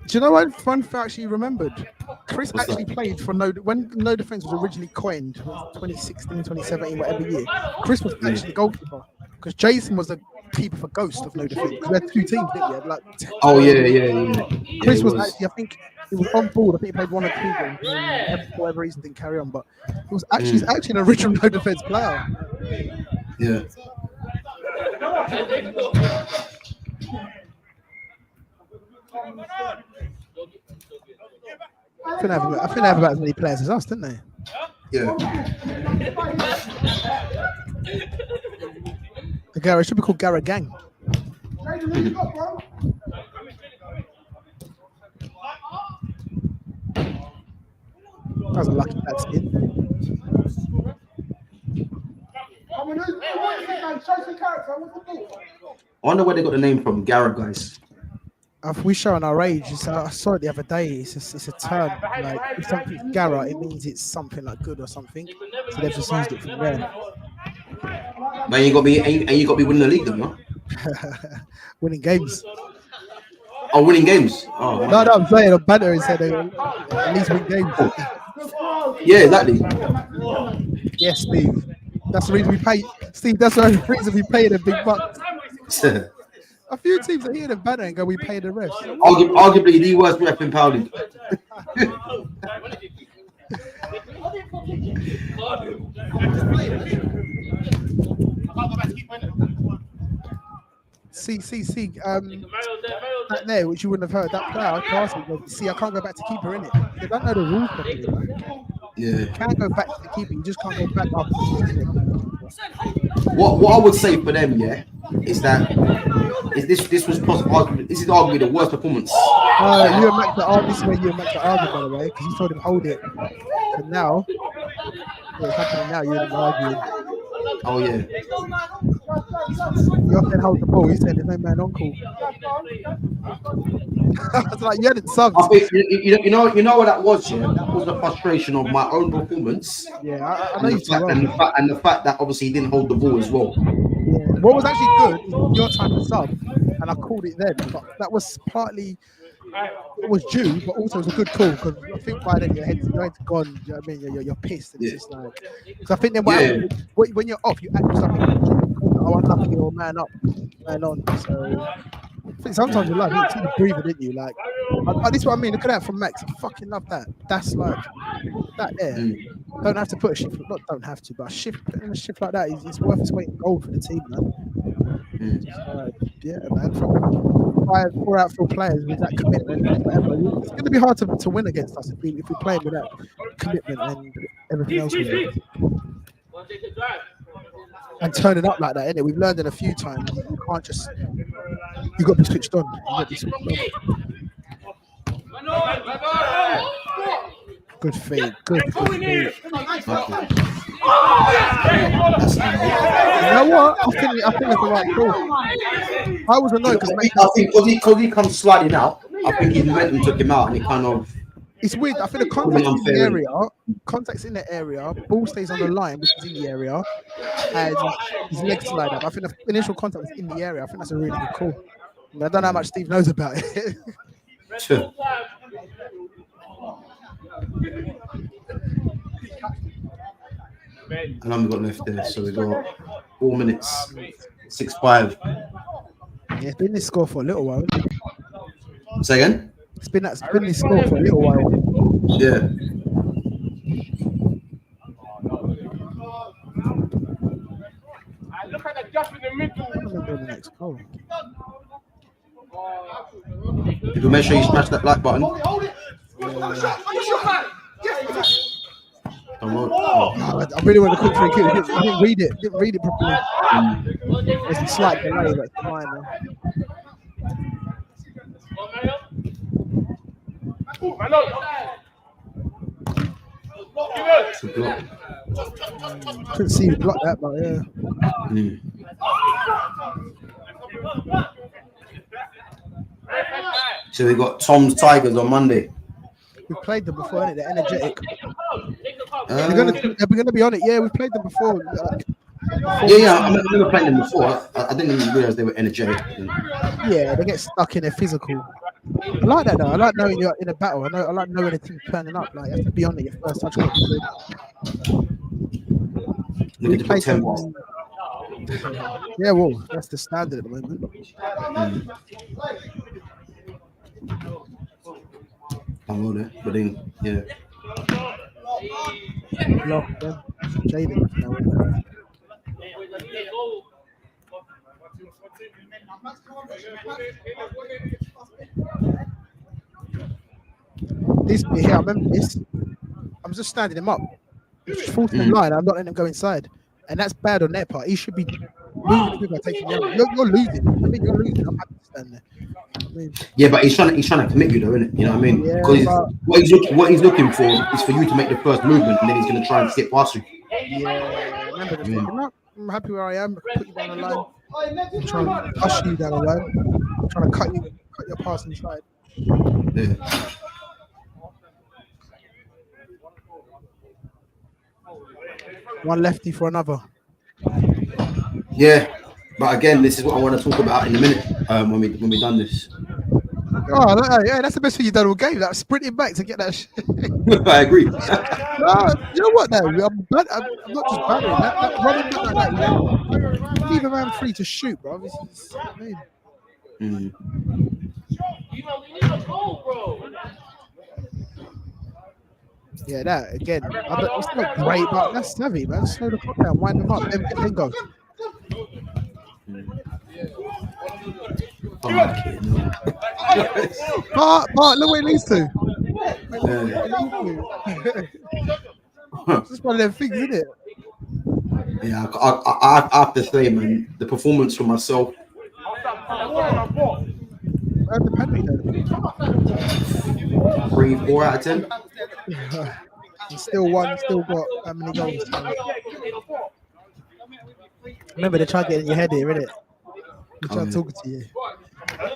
Do you know one fun fact actually remembered? Chris actually played for when No Defense was originally coined, 2016, 2017, whatever year. Chris was actually the goalkeeper because Jason was the keeper for Ghost of No Defense. We had 2 teams, didn't we? Had like Chris was actually, I think he was on board. I think he played 1 or 2 games. And for whatever reason, didn't carry on. But he was actually an original No Defense player. Yeah. I think they have about as many players as us, didn't they? Yeah. The Gara should be called Gara Gang. That was a lucky backspin. I wonder where they got the name from, Gara guys. If we showing our age, I saw it the other day. It's a term like if something's Gara, it means it's something like good or something. So they've just used it from there. Man, you got to be winning the league, though, no? Winning games. Oh, winning games. Oh, no, I'm saying a banner and said at least win games. Yeah, exactly. Yes, Steve. That's the reason we pay. Steve, that's the reason we pay the big bucks. A few teams are here the banner and go, we pay the rest. Arguably the worst ref in Power League. See, that there, which you wouldn't have heard, that player, I can't go back to keeper, innit? They don't know the rules properly, man. Yeah. You can go back to the keeper, you just can't go back after. What I would say for them, yeah, is that this was possible. This is arguably the worst performance. You and Max are arguing. This is where you and Max are arguing, by the way, because you told him hold it. So now, what's happening now? You're arguing. Oh yeah. You often hold the ball. He said there's no man on call. I was like, you hadn't subbed. I think, you know what that was, yeah? That was the frustration of my own performance. Yeah, I know you too well. And the fact that obviously he didn't hold the ball as well. Yeah. What was actually good is your time to sub, and I called it then. But that was partly, it was due, but also it was a good call because I think by then your head's gone. You know what I mean? You're pissed. And it's just like, because I think then when you're off, you act something. Oh, unlucky or man up, man on. So I think sometimes in life you see the breather, didn't you? Like, this is what I mean. Look at that from Max. I fucking love that. That's like that there. Don't have to put a shift. Not don't have to, but putting a shift like that is worth its weight in gold for the team, man. Yeah, man. From 4 outfield players with that commitment, whatever, it's going to be hard to win against us if we play with that commitment and everything else. And turning up like that, innit? We've learned it a few times. You can't just. You got to be switched on. Good feed. Good feed. You know what? I think that's the right call. I was annoyed because I think because he comes sliding out. I think his momentum took him out, and it kind of. It's weird. I think the contact's in the area, ball stays on the line, which is in the area, and his legs slide up. I think the initial contact was in the area. I think that's a really good call. I don't know how much Steve knows about it. Sure. How long we got left there? So we got 4 minutes. 6-5. Yeah, it's been this score for a little while. Say again? It's been this score for a little while. Yeah. Look at the gap in the middle. I don't remember the next goal. People, make sure you smash that like button. Come on. God, I really want to quick free kick. I didn't read it. Didn't read it properly. There's a slight delay, but it's minor. It's a block. Couldn't see the block that, but yeah. So we got Tom's Tigers on Monday. We played them before, innit? They're energetic. They're gonna be on it. Yeah, we played them before. Yeah. I remember playing them before. I didn't even realize they were energetic. Yeah, they get stuck in their physical. I like that though. I like knowing you're in a battle. I like knowing the team's turning up. Like you have to be on it your first touch. Look at the played 10 them. balls. Yeah, well, that's the standard at the moment. I'm on it, but then yeah. Block them. Jaden. This bit here, I remember this. I'm just standing him up. Fourth in line, I'm not letting him go inside. And that's bad on their part. He should be moving quicker, taking the other. You're losing. I mean, you're losing. I'm happy to stand there. Yeah, but he's trying to commit you though, isn't it? You know what I mean? Yeah, because but what he's looking for is for you to make the first movement, and then he's going to try and skip past you. yeah, remember just looking up. I'm happy where I am. Put you down the line. I'm trying to push you down the line. I'm trying to cut your pass inside. Yeah. One lefty for another. Yeah, but again, this is what I want to talk about in a minute when we done this. Oh, yeah, that's the best thing you've done all game. Like sprinting back to get that shit. I agree. No, you know what though? I'm not just battering that running back like that. Leave a man free to shoot, bro. This is amazing. We need a goal, bro. Yeah, that again. It's not great, but that's savvy, man. Slow the clock down, wind them up, then go. But look where it leads to. It's just one of them things, isn't it? Yeah, I have to say, man, the performance for myself. The penalty, though. 3, 4 out of 10. Still got how many goals? Remember, they try to get in your head here, innit? They try talking to you.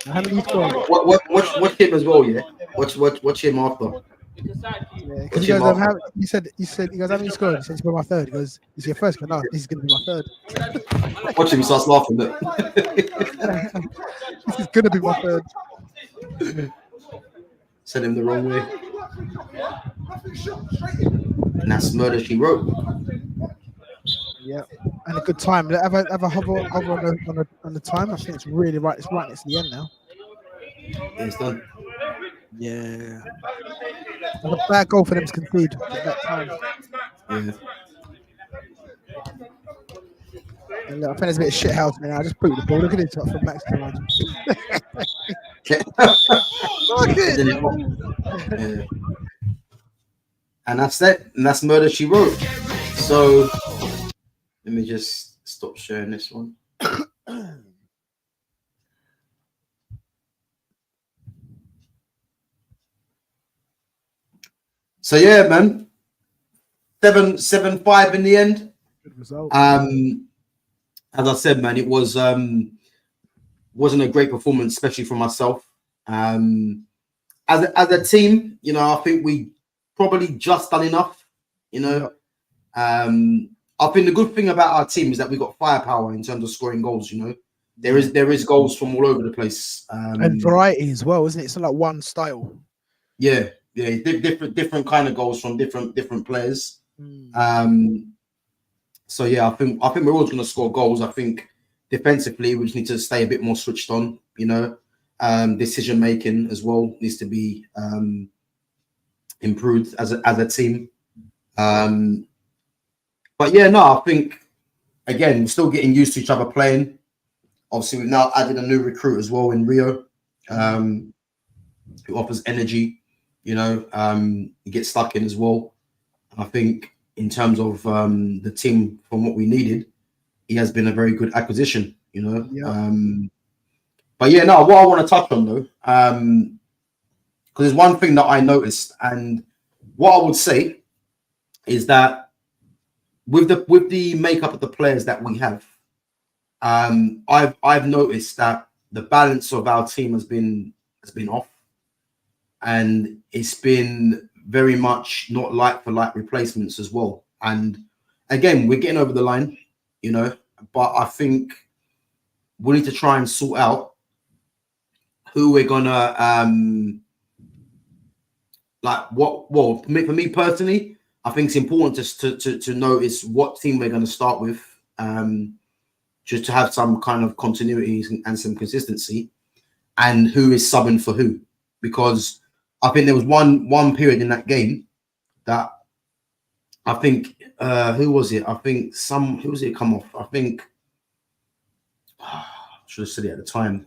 How many you scored? Watch him as well, yeah. Watch him after. Yeah, because you guys have. You said you guys haven't scored. You said you scored my third. He goes, "This is your first." No, this is going to be my third. Watch him. He starts laughing. Look. This is going to be my third. Sent him the wrong way. And that's Murder She Wrote. Yeah, and a good time. Have a hover on the time. I think it's really right. It's right next to the end now. Yeah, it's done. Yeah. That's a bad goal for them to concede at that time. Yeah. And look, I think there's a bit of shit house now. I just put the ball. Look at it from Max Command. Look at it. Yeah. And that's it. And that's Murder She Wrote. So let me just stop sharing this one. So yeah, man. 7-5 in the end. Good result. As I said, man, it was wasn't a great performance, especially for myself. As a team, you know, I think we probably just done enough. You know, I think the good thing about our team is that we got firepower in terms of scoring goals. You know, there is goals from all over the place, and variety as well, isn't it? It's not like one style. Yeah, different kind of goals from different players. So yeah, I think we're always going to score goals. I think defensively we just need to stay a bit more switched on. You know, decision making as well needs to be improved as a team. But yeah, no, I think again we're still getting used to each other playing. Obviously, we've now added a new recruit as well in Rio, who offers energy. He gets stuck in as well. I think in terms of the team from what we needed, he has been a very good acquisition. Yeah. But yeah, no, what I want to touch on though, because there's one thing that I noticed, and what I would say is that with the makeup of the players that we have, I've noticed that the balance of our team has been off, and it's been very much not like for like replacements as well. And again, we're getting over the line, but I think we need to try and sort out who we're gonna for me personally, I think it's important to notice what team we're going to start with, just to have some kind of continuity and some consistency, and who is subbing for who. Because I think there was one period in that game that I think who was it? I think who was it come off? I think I should have said it at the time.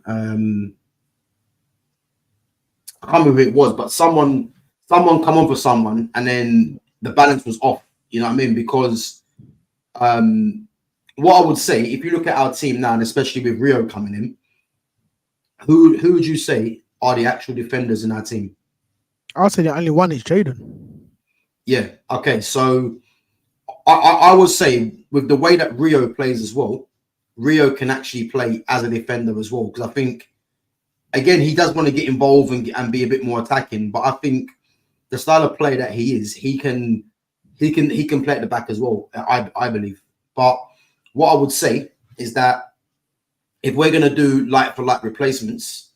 I can't remember who it was, but someone come on for someone, and then the balance was off. You know what I mean? Because what I would say, if you look at our team now, and especially with Rio coming in, who would you say are the actual defenders in our team? I'll say the only one is Jaden. Yeah. Okay. So I would say with the way that Rio plays as well, Rio can actually play as a defender as well. Because I think, again, he does want to get involved and be a bit more attacking. But I think the style of play that he is, he can play at the back as well. I believe. But what I would say is that if we're going to do like for like replacements,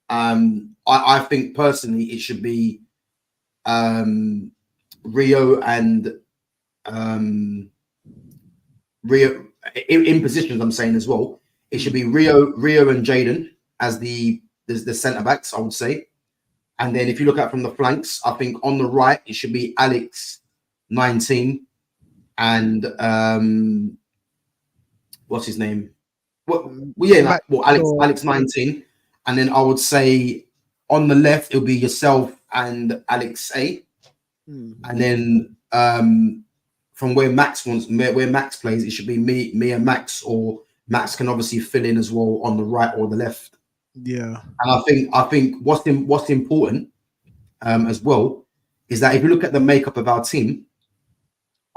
I think personally it should be Rio and Rio in positions. I'm saying as well, it should be Rio and Jaden as the centre backs. I would say, and then if you look at from the flanks, I think on the right it should be Alex 19 and what's his name? Alex 19, and then I would say on the left it'll be yourself and Alex A, and then from where Max plays, it should be me and Max, or Max can obviously fill in as well on the right or the left. Yeah, and I think what's important as well is that if you look at the makeup of our team,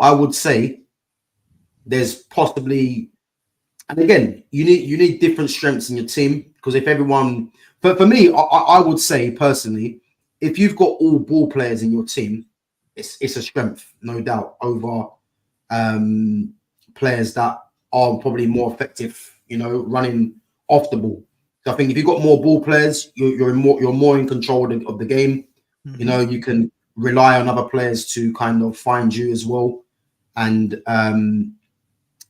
I would say there's possibly, and again, you need different strengths in your team, because if everyone, for me, I would say personally, if you've got all ball players in your team, it's a strength, no doubt, over players that are probably more effective, running off the ball. So I think if you've got more ball players, you're more in control of the game. Mm-hmm. You can rely on other players to kind of find you as well, and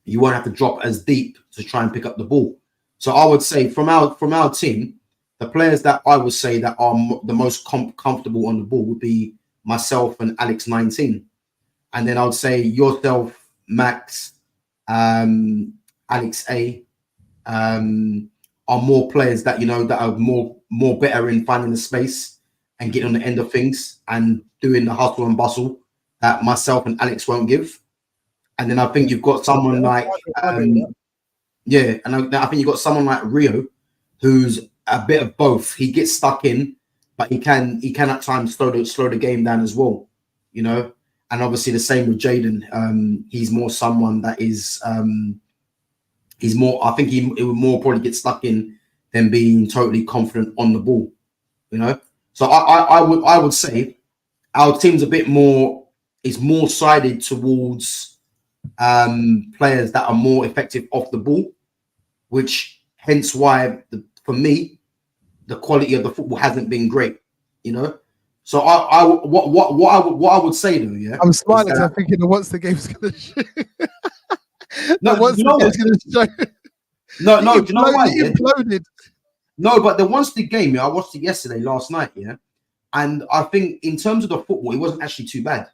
you won't have to drop as deep to try and pick up the ball. So I would say from our team, the players that I would say that are the most comfortable on the ball would be myself and Alex 19, and then I would say yourself, Max, Alex A, are more players that that are more better in finding the space and getting on the end of things and doing the hustle and bustle that myself and Alex won't give. And then I think you've got someone like I think you've got someone like Rio, who's a bit of both. He gets stuck in, but he can at times slow the game down as well, And obviously the same with Jaden. He's more someone that is he's more. I think he would more probably get stuck in than being totally confident on the ball, So I would say our team's a bit more, is more sided towards players that are more effective off the ball, which hence why for me the quality of the football hasn't been great, So what I would say though, yeah, I'm smiling because I'm thinking, what's the game's going to show? No, what's the game's going to show? No, do you know why? He imploded. No, but the once the game, I watched it last night, yeah, And I think in terms of the football, it wasn't actually too bad.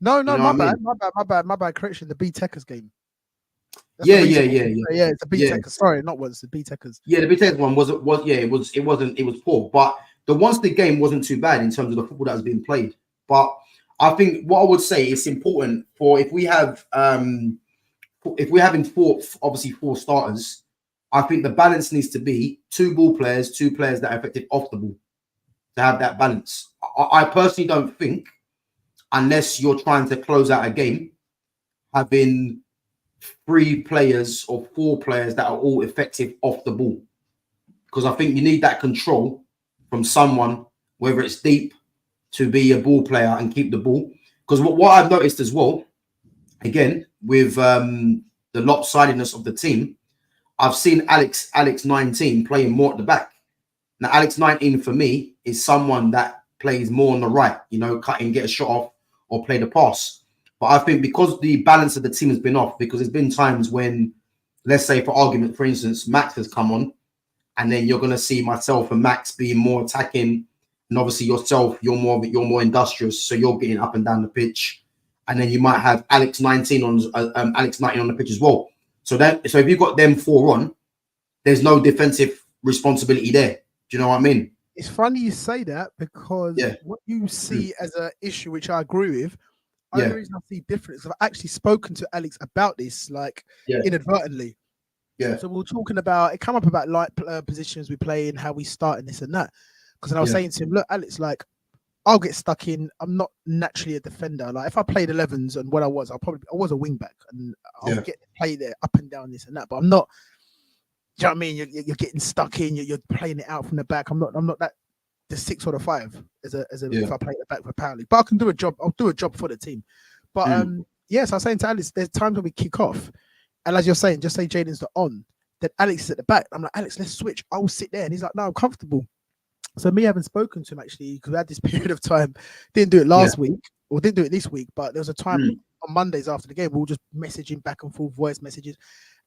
No, You know my what I bad, mean? my bad. Correction, the B Techers game. That's Yeah, the yeah, reason. yeah, yeah, Yeah, it's the B yeah. Techers. Sorry, not once the B Techers. Yeah, the Big one it was poor, but the once the game wasn't too bad in terms of the football that was being played. But I think what I would say it's important for if we're having four starters, I think the balance needs to be two ball players, two players that are effective off the ball to have that balance. I personally don't think, unless you're trying to close out a game, having three players or four players that are all effective off the ball. Because I think you need that control from someone, whether it's deep, to be a ball player and keep the ball. Because what I've noticed as well, again, with the lopsidedness of the team, I've seen Alex 19 playing more at the back. Now, Alex 19 for me is someone that plays more on the right, cut and get a shot off or play the pass. But I think because the balance of the team has been off, because there's been times when, let's say for argument, for instance, Max has come on, and then you're going to see myself and Max being more attacking, and obviously yourself, you're more industrious, so you're getting up and down the pitch, and then you might have Alex 19 on the pitch as well. So if you've got them four on, there's no defensive responsibility there. Do you know what I mean? It's funny you say that because Yeah. what you see as an issue, which I agree with, Yeah. only reason I see different is I've actually spoken to Alex about this, inadvertently. Yeah. So we were talking about it, come up about positions we play and how we start and this and that. Because I was saying to him, look, Alex, like I'll get stuck in. I'm not naturally a defender. Like if I played 11s and what I was a wing back and I'll get to play there up and down this and that. But I'm not. Do you know what I mean? You're getting stuck in. You're playing it out from the back. I'm not that the 6 or the 5 if I play the back for power league. But I can do a job. I'll do a job for the team. But yes, I was saying to Alex, there's times when we kick off, and as you're saying, just say Jaden's the on. Then Alex is at the back. I'm like, Alex, let's switch. I'll sit there, and he's like, no, I'm comfortable. So me having spoken to him actually, because we had this period of time, didn't do it last week or didn't do it this week, but there was a time on Mondays after the game we were just messaging back and forth voice messages.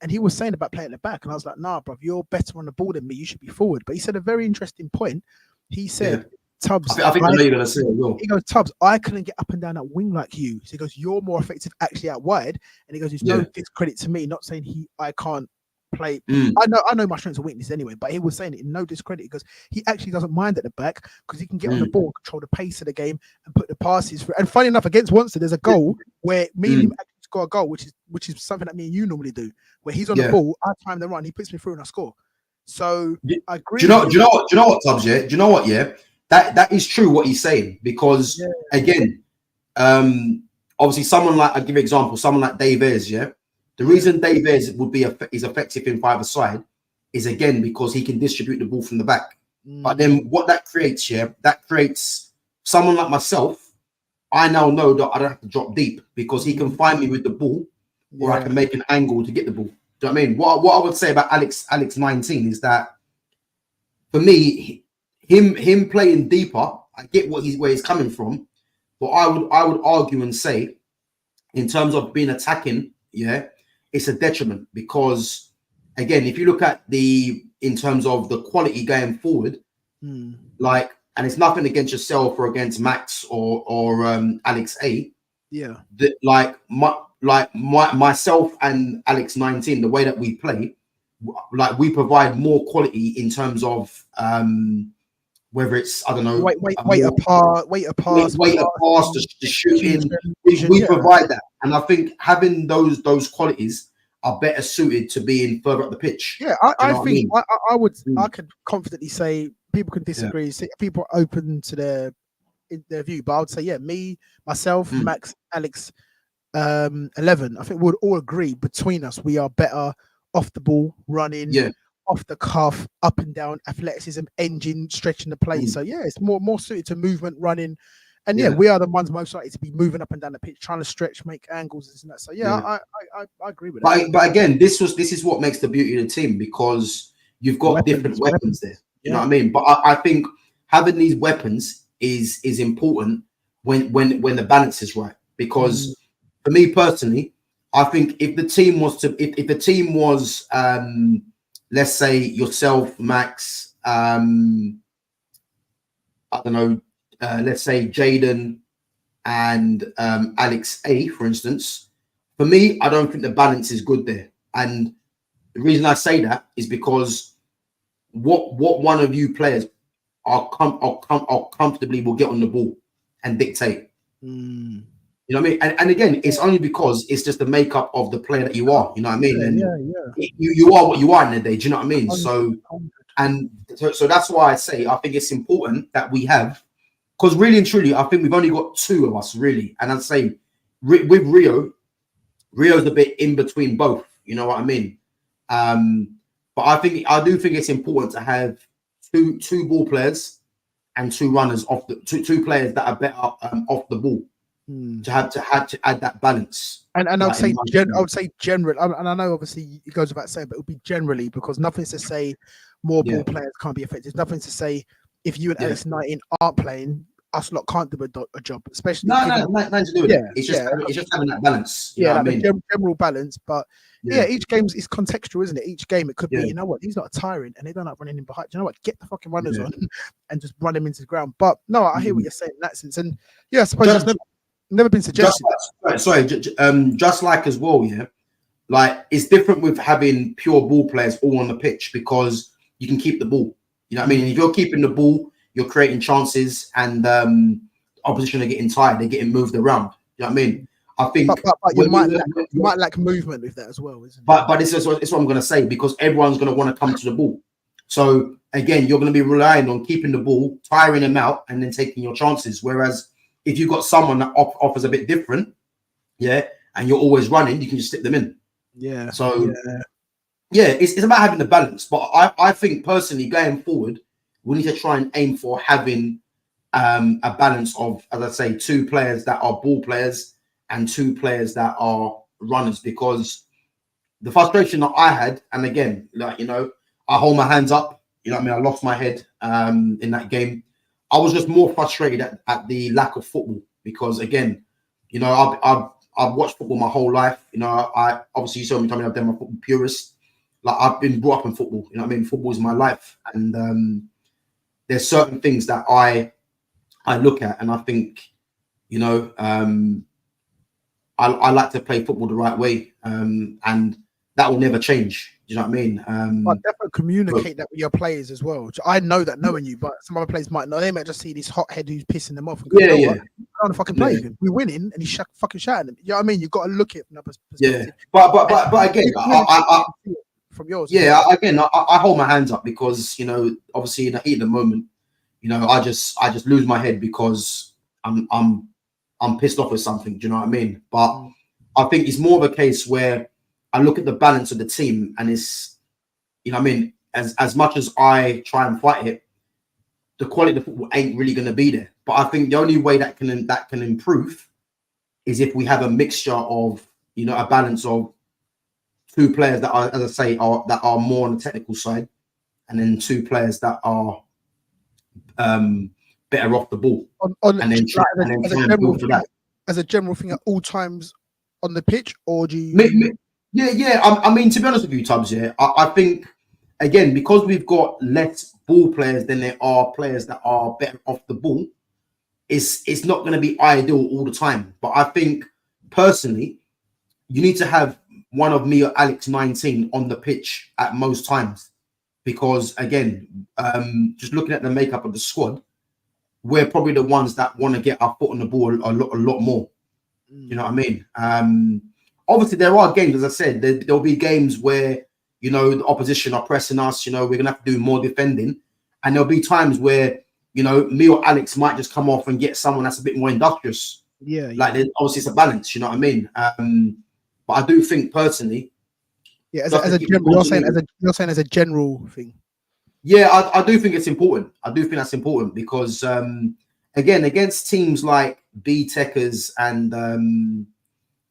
And he was saying about playing at the back. And I was like, nah, bro, you're better on the ball than me. You should be forward. But he said a very interesting point. He said, Tubbs. I think I know you're going to say it well. He goes, Tubbs, I couldn't get up and down that wing like you. So he goes, you're more effective actually out wide. And he goes, it's no discredit to me, not saying I can't play. I know my strengths and weaknesses anyway, but he was saying it in no discredit because he actually doesn't mind at the back because he can get on the ball, control the pace of the game, and put the passes through. And funny enough, against Wanstead, there's a goal where me and him actually score a goal, which is something that me and you normally do, where he's on the ball, I time the run, he puts me through and I score. So I agree. Do you know what, Tubbs? Yeah, do you know what? Yeah, that is true what he's saying because again, obviously someone like I'll give you an example, someone like Dave Ayres, the reason Dave Ayres would be is effective in five aside is again because he can distribute the ball from the back. But then what that creates, that creates someone like myself. I now know that I don't have to drop deep because he can find me with the ball, or I can make an angle to get the ball. Do you know what I mean? What I would say about Alex 19 is that for me, him playing deeper, I get where he's coming from, but I would argue and say, in terms of being attacking, it's a detriment because again, if you look at in terms of the quality going forward, and it's nothing against yourself or against Max or Alex A. Yeah, myself and Alex 19, the way that we play, like we provide more quality in terms of whether it's I don't know weight apart, the shooting. We provide that, and I think having those qualities are better suited to being further up the pitch. Yeah, I think I could confidently say people can disagree. People are open to their view, but I would say me, myself, Max, Alex, 11. I think we'd all agree between us we are better off the ball, running, off the cuff, up and down, athleticism, engine, stretching the play. So it's more suited to movement, running. And we are the ones most likely to be moving up and down the pitch, trying to stretch, make angles, and that. So I agree with that. But again, this is what makes the beauty of the team because you've got different weapons there. You know what I mean? But I think having these weapons is important when the balance is right. Because for me personally, I think if the team was let's say yourself, Max, I don't know, let's say Jaden and Alex A, for instance, for me, I don't think the balance is good there. And the reason I say that is because what one of you players are comfortably will get on the ball and dictate. You know what I mean? And again, it's only because it's just the makeup of the player that you are. You know what I mean? You are what you are in the day. Do you know what I mean? So that's why I say I think it's important that we have, because really and truly, I think we've only got two of us really. And I'd say with Rio's a bit in between both. You know what I mean? But I do think it's important to have two ball players and two runners off the two players that are better off the ball. To add that balance, and I would say general, and I know obviously it goes without saying, but it would be generally, because nothing's to say more ball players can't be effective. Nothing's to say if you and Alex 19 aren't playing, us lot can't do a job, especially nothing to do with it. It's just having that balance. You know what I mean? General balance, but each game is contextual, isn't it? Each game it could be, you know what, these lot are tiring and they don't like running in behind. You know what, get the fucking runners on and just run them into the ground. But no, I hear what you're saying in that sense, and I suppose it's never been suggested. Just like as well, like it's different with having pure ball players all on the pitch because you can keep the ball. You know what I mean? And if you're keeping the ball, you're creating chances, and opposition are getting tired. They're getting moved around. You know what I mean? I think, but you might lack movement with that as well, isn't it? But it's what I'm going to say, because everyone's going to want to come to the ball. So again, you're going to be relying on keeping the ball, tiring them out, and then taking your chances. Whereas if you've got someone that offers a bit different, and you're always running, you can just stick them in. Yeah. So it's about having the balance. But I think personally, going forward, we need to try and aim for having a balance of, as I say, two players that are ball players and two players that are runners. Because the frustration that I had, and again, like, you know, I hold my hands up. You know what I mean? I lost my head in that game. I was just more frustrated at the lack of football, because again, you know, I've watched football my whole life. You know, I obviously, you saw me tell me I've been a football purist. Like, I've been brought up in football. You know what I mean? Football is my life, and there's certain things that I look at, and I think, you know, I like to play football the right way, and that will never change. Do you know what I mean? But definitely communicate that with your players as well. I know that knowing you, but some other players might not. They might just see this hothead who's pissing them off and go, I don't want to fucking play him. We're winning, and he's fucking shouting them. You know what I mean? You've got to look at it from another perspective. But again, from yours. Again, I hold my hands up because, you know, obviously in the heat of the moment, you know, I just lose my head because I'm pissed off with something. Do you know what I mean? But I think it's more of a case where I look at the balance of the team, and it's, you know what I mean, as much as I try and fight it, the quality of the football ain't really going to be there. But I think the only way that can improve is if we have a mixture of, you know, a balance of two players that are, as I say, that are more on the technical side, and then two players that are better off the ball. As a general thing at all times on the pitch, or do you? I mean, to be honest with you, Tubbs, I think, again, because we've got less ball players than there are players that are better off the ball, it's not going to be ideal all the time. But I think, personally, you need to have one of me or Alex 19 on the pitch at most times. Because, again, just looking at the makeup of the squad, we're probably the ones that want to get our foot on the ball a lot more. You know what I mean? Obviously, there are games, as I said, there'll be games where, you know, the opposition are pressing us. You know, we're going to have to do more defending. And there'll be times where, you know, me or Alex might just come off and get someone that's a bit more industrious. Like, obviously, it's a balance, you know what I mean? But I do think, personally... Yeah, you're saying as a general thing. Yeah, I do think it's important. I do think that's important because, again, against teams like B-Techers and...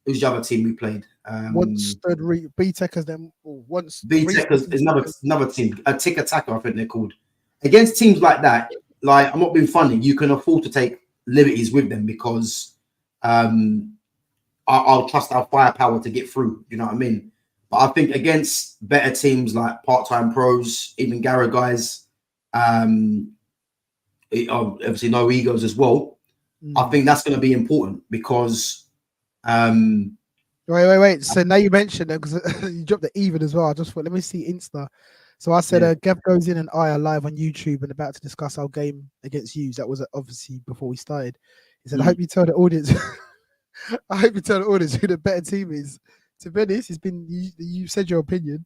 who's the other team we played? B-Techers, then once B-Techers is another team, a tick attacker, I think they're called. Against teams like that, like, I'm not being funny, you can afford to take liberties with them because I'll trust our firepower to get through. You know what I mean? But I think against better teams like part-time pros, even Garra guys, obviously no egos as well. I think that's going to be important because wait. So now you mentioned it because you dropped the even as well. I just thought, let me see Insta. So I said, Gav Goes In and I are live on YouTube and about to discuss our game against you. That was obviously before we started. He said, I hope you tell the audience. I hope you tell the audience who the better team is. To be honest, it's been you said your opinion.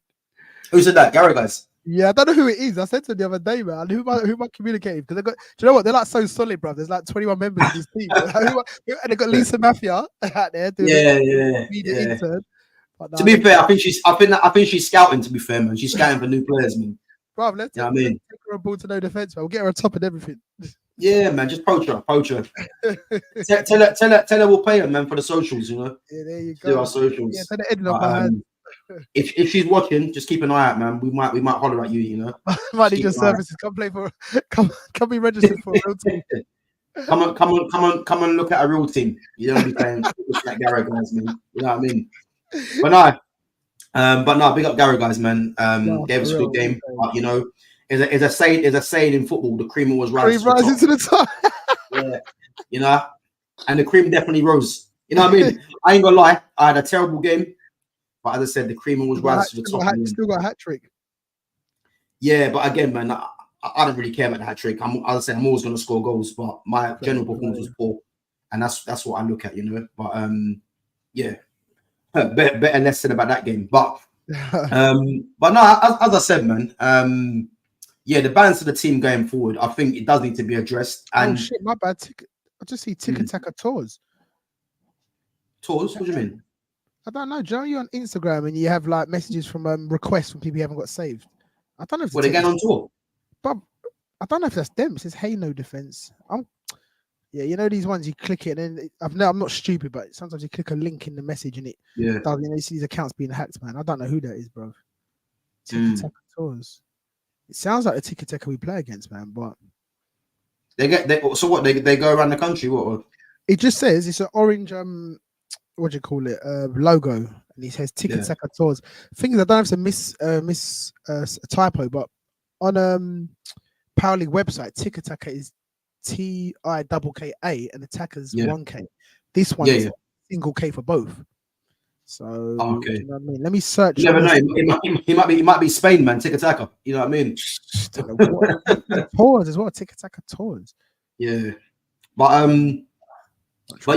Who said that? Gary, guys. Yeah, I don't know who it is. I said to them the other day, man. Who am I communicating? Because do you know what? They're like so solid, bro. There's like 21 members of this team, and they got Lisa Mafia out there doing media intern. But to be fair, I think she's scouting. To be fair, man, she's scouting for new players, man. Bro, let's take her on board to no defense, man. We'll get her on top of everything. Yeah, man, just poach her. tell her we'll pay her, man, for the socials, you know. Yeah, there you go. Do our socials. Yeah, the ending of my hand. If she's watching, just keep an eye out, man. We might holler at you, you know. Might need your services. Come play for. Come be registered for a real team. Come on, look at a real team. You don't be playing like Gary guys, man. You know what I mean? But no, big up Gary guys, man. Gave us a good game. But you know, is a saying in football, the cream always rises to the top. Yeah, you know, and the cream definitely rose. You know what I mean? I ain't gonna lie, I had a terrible game, but as I said, the cream always rises to the top. Still got a hat trick. Yeah, but again, man, I don't really care about the hat trick. I'm always gonna score goals, but my general performance was poor, and that's what I look at, you know. But yeah, better lesson about that game. But no, as I said, man, yeah, the balance of the team going forward, I think it does need to be addressed. And shit, my bad. I just see Tic Tac tours. Tours? What do you mean? I don't know. Do you know you're on Instagram and you have like messages from requests from people you haven't got saved? I don't know if they're getting on tour. But I don't know if that's them. It says, "Hey, no defense." Yeah, you know these ones you click it and I'm not stupid, but sometimes you click a link in the message and it does. You know, you see these accounts being hacked, man. I don't know who that is, bro. Tic Tac tours. It sounds like the Tic Tac we play against, man. But they go around the country. What? It just says it's an orange what do you call it? Logo, and it says Tic Tac tours. Thing is, I don't have to miss a typo, but on Power League website, Tic Tac is TIKKA and Attacker's 1K. This one is single K for both. So you know what I mean? Let me search. You never know. He might be Spain, man. Tic Tac. You know what I mean? Tours as well. Tic Tac tours. Yeah, but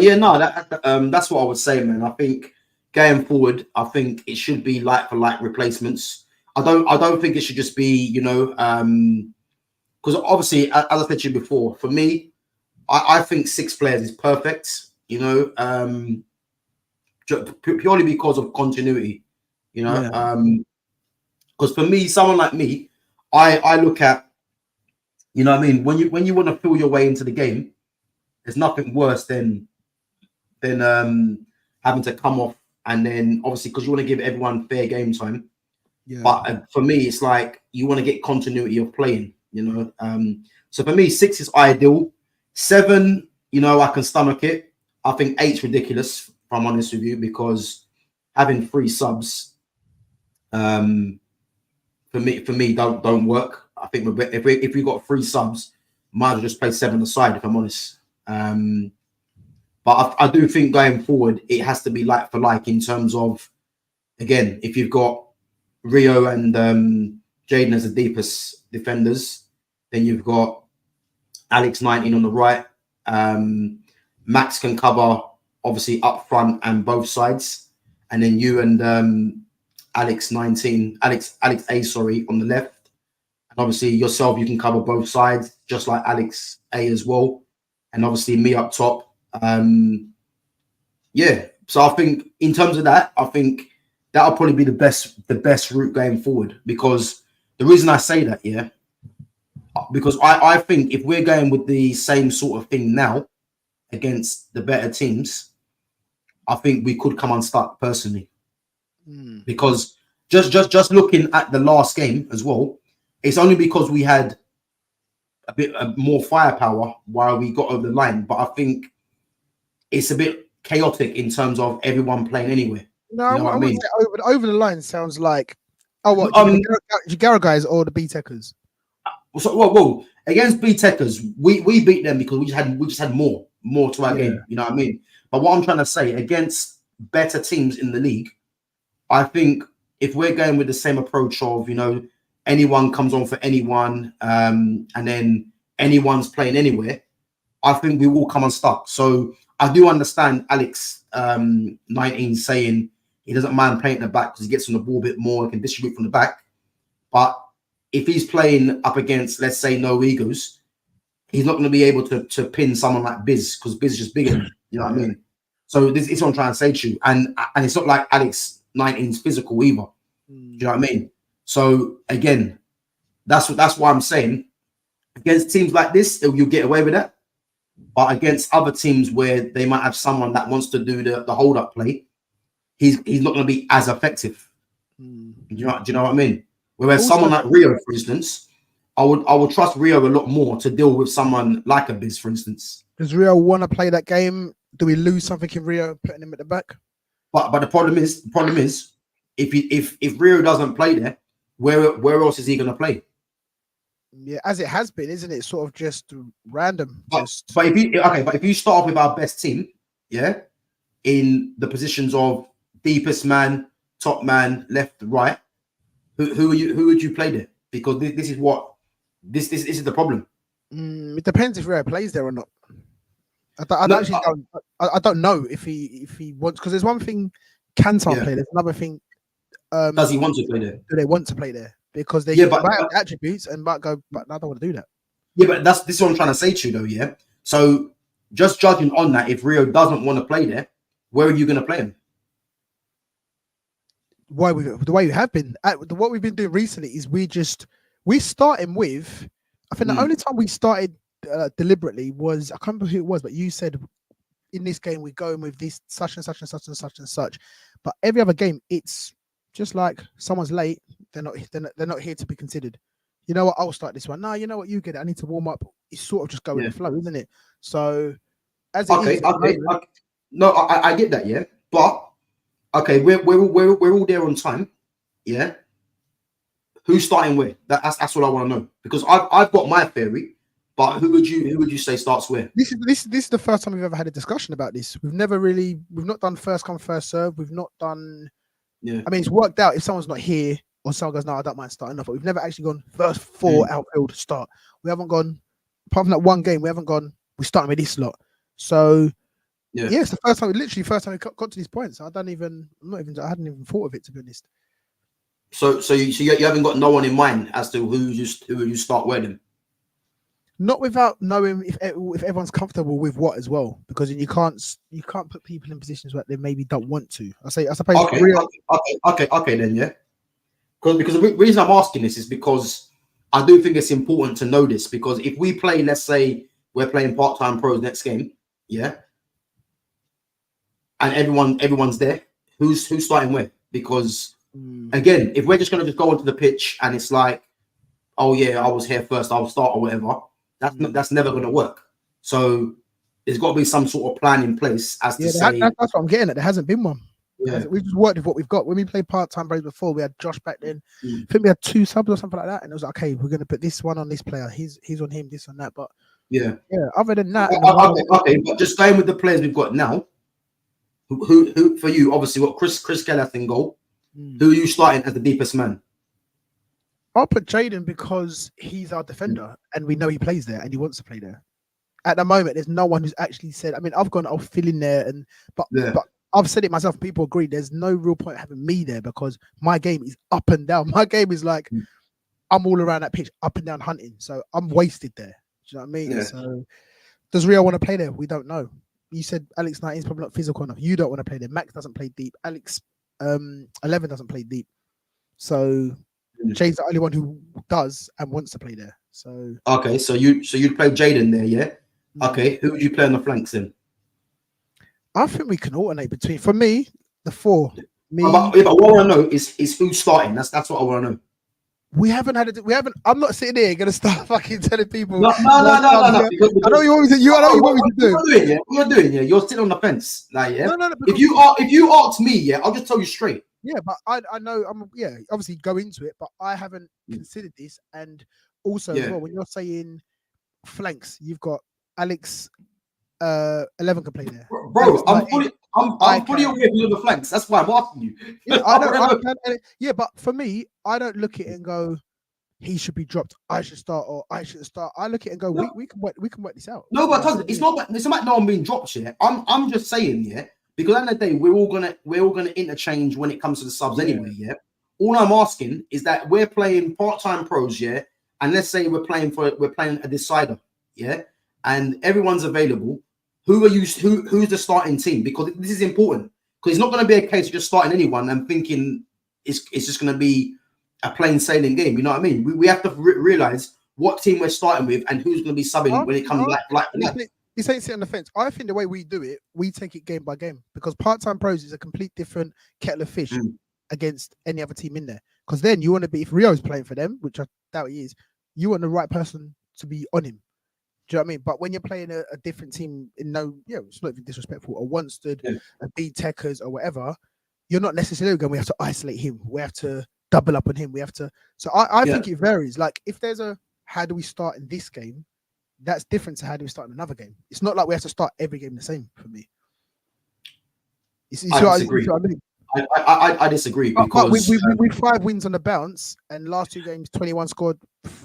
yeah, no, that's what I would say, man. I think going forward, I think it should be like for like replacements. I don't think it should just be, you know, because obviously, as I said to you before, for me, I think 6 players is perfect, you know, purely because of continuity, you know, because for me, someone like me, I look at, you know what I mean, when you want to feel your way into the game, there's nothing worse than having to come off and then obviously because you want to give everyone fair game time. Yeah. But for me, it's like you want to get continuity of playing, you know. So for me, 6 is ideal. 7, you know, I can stomach it. I think 8's ridiculous, if I'm honest with you, because having 3 subs, for me don't work. I think if we got 3 subs, might as well just play 7 aside, if I'm honest. But I do think going forward, it has to be like for like in terms of, again, if you've got Rio and Jaden as the deepest defenders, then you've got Alex 19 on the right. Max can cover obviously up front and both sides, and then you and Alex A, on the left, and obviously yourself, you can cover both sides just like Alex A as well, and obviously me up top. Yeah, so I think in terms of that, I think that'll probably be the best route going forward, because the reason I say that, because I think if we're going with the same sort of thing now against the better teams, I think we could come unstuck personally. Because just looking at the last game as well, it's only because we had a bit more firepower while we got over the line, but I think it's a bit chaotic in terms of everyone playing anywhere. No, you know what I mean? Over the line sounds like Jagara guys or the B-Techers? So, well, against B-Techers, we beat them because we just had more to our game. You know what I mean? But what I'm trying to say, against better teams in the league, I think if we're going with the same approach of, anyone comes on for anyone, and then anyone's playing anywhere, I think we will come unstuck. So I do understand Alex 19 saying he doesn't mind playing at the back because he gets on the ball a bit more and can distribute from the back. But if he's playing up against, let's say, no egos, he's not going to be able to pin someone like Biz because Biz is just bigger than him. You know what I mean? So this is what I'm trying to say to you. And it's not like Alex 19's physical either. Do you know what I mean? So again, that's why I'm saying against teams like this, you'll get away with that. But against other teams where they might have someone that wants to do the hold up play, he's not going to be as effective. Do you know what I mean? Whereas Also, someone like Rio, for instance, I would trust Rio a lot more to deal with someone like a Biz, for instance. Does Rio want to play that game? Do we lose something in Rio putting him at the back? But the problem is, if Rio doesn't play there, where else is he going to play? Yeah, as it has been, isn't it? Sort of just random. But if you start off with our best team, in the positions of deepest man, top man, left, right, who would you play there? Because this is what this is the problem. It depends if Rio plays there or not. I don't know if he wants, because there's one thing Kantar play. There's another thing. Does he want to play there? Do they want to play there? Because they might have attributes and might go, but I don't want to do that. Yeah, but this is what I'm trying to say to you, though. Yeah. So just judging on that, if Rio doesn't want to play there, where are you going to play him? The way we have been, what we've been doing recently is we start him with. I think the only time we started deliberately was, I can't remember who it was, but you said in this game we're going with this such and such and such and such and such. But every other game, it's just like someone's late. They're not here to be considered. You know what? I'll start this one. No, you know what? You get it. I need to warm up. It's sort of just go with the flow, isn't it? So as it no, I get that, yeah. But okay, we're all there on time, yeah. Who's starting where? That's what I want to know, because I've got my theory, but who would you say starts where? This is the first time we've ever had a discussion about this. We've not done first come first serve. We've not done. Yeah. I mean, it's worked out if someone's not here or someone goes, no, I don't mind starting off. But we've never actually gone first 4 outfield start. We haven't gone, apart from that one game, we're starting with this lot. So it's the first time we got to these points. I hadn't even thought of it, to be honest. So you haven't got no one in mind as to who you start wearing? Not without knowing if everyone's comfortable with what as well, because you can't put people in positions where they maybe don't want to. I suppose. Okay, then, yeah. Because the reason I'm asking this is because I do think it's important to know this, because if we play, let's say we're playing part-time pros next game, yeah, and everyone's there, who's starting where? Because again, if we're just going to go onto the pitch and it's like, oh yeah, I was here first, I'll start or whatever, that's never going to work. So there's got to be some sort of plan in place as to say. That's what I'm getting at. There hasn't been one. Yeah. We've just worked with what we've got. When we played part-time pros before, we had Josh back then. I think we had 2 subs or something like that, and it was like, okay, we're going to put this one on this player. He's on him, this and that. But other than that, okay. But just staying with the players we've got now, who for you? Obviously, what Chris Kelly in goal. Who are you starting as the deepest man? I'll put Jaden because he's our defender, and we know he plays there and he wants to play there. At the moment, there's no one who's actually said. I mean, I'll fill in there, but I've said it myself. People agree. There's no real point having me there because my game is up and down. My game is like I'm all around that pitch, up and down hunting. So I'm wasted there. Do you know what I mean? Yeah. So does Rio want to play there? We don't know. You said Alex 19 is probably not physical enough. You don't want to play there. Max doesn't play deep. Alex 11 doesn't play deep. So Jay's the only one who does and wants to play there. So okay, so you'd play Jaden there, yeah? Okay, who would you play on the flanks then? I think we can alternate between. For me, the 4. Me. But what I want to know is who's starting. That's what I want to know. We haven't. I'm not sitting here going to start fucking telling people. No. I know you want me to. I know you want me to do. What you're doing, yeah. You're sitting on the fence, like, yeah. No. If you ask me, yeah, I'll just tell you straight. Yeah, but I know. Obviously go into it, but I haven't considered this, and also as well, when you're saying flanks, you've got Alex 11 can play there. Bro, Alex I'm fully aware of the flanks. That's why I'm asking you. Yeah, I know. Yeah, but for me, I don't look at it and go, he should be dropped. I should start, or I shouldn't start. I look at it and go, we can work this out. No, but it's not about no one being dropped here. I'm just saying, yeah, because at the end of the day, we're all gonna interchange when it comes to the subs anyway, yeah. All I'm asking is that we're playing part-time pros, yeah, and let's say we're playing a decider, yeah, and everyone's available. Who's the starting team? Because this is important. Because it's not going to be a case of just starting anyone and thinking it's just going to be a plain sailing game. You know what I mean? We have to realize what team we're starting with and who's going to be subbing when it comes like that. This ain't sitting on the fence. I think the way we do it, we take it game by game, because part-time pros is a complete different kettle of fish against any other team in there. Because then you want to be, if Rio's playing for them, which I doubt he is, you want the right person to be on him. Do you know what I mean? But when you're playing a different team it's not even disrespectful, or one stood, a B techers or whatever, you're not necessarily going, we have to isolate him. We have to double up on him. We have to. So I think it varies. Like if there's how do we start in this game? That's different to how do we start in another game. It's not like we have to start every game the same for me. I disagree. I disagree because we 5 wins on the bounce, and last 2 games 21 scored,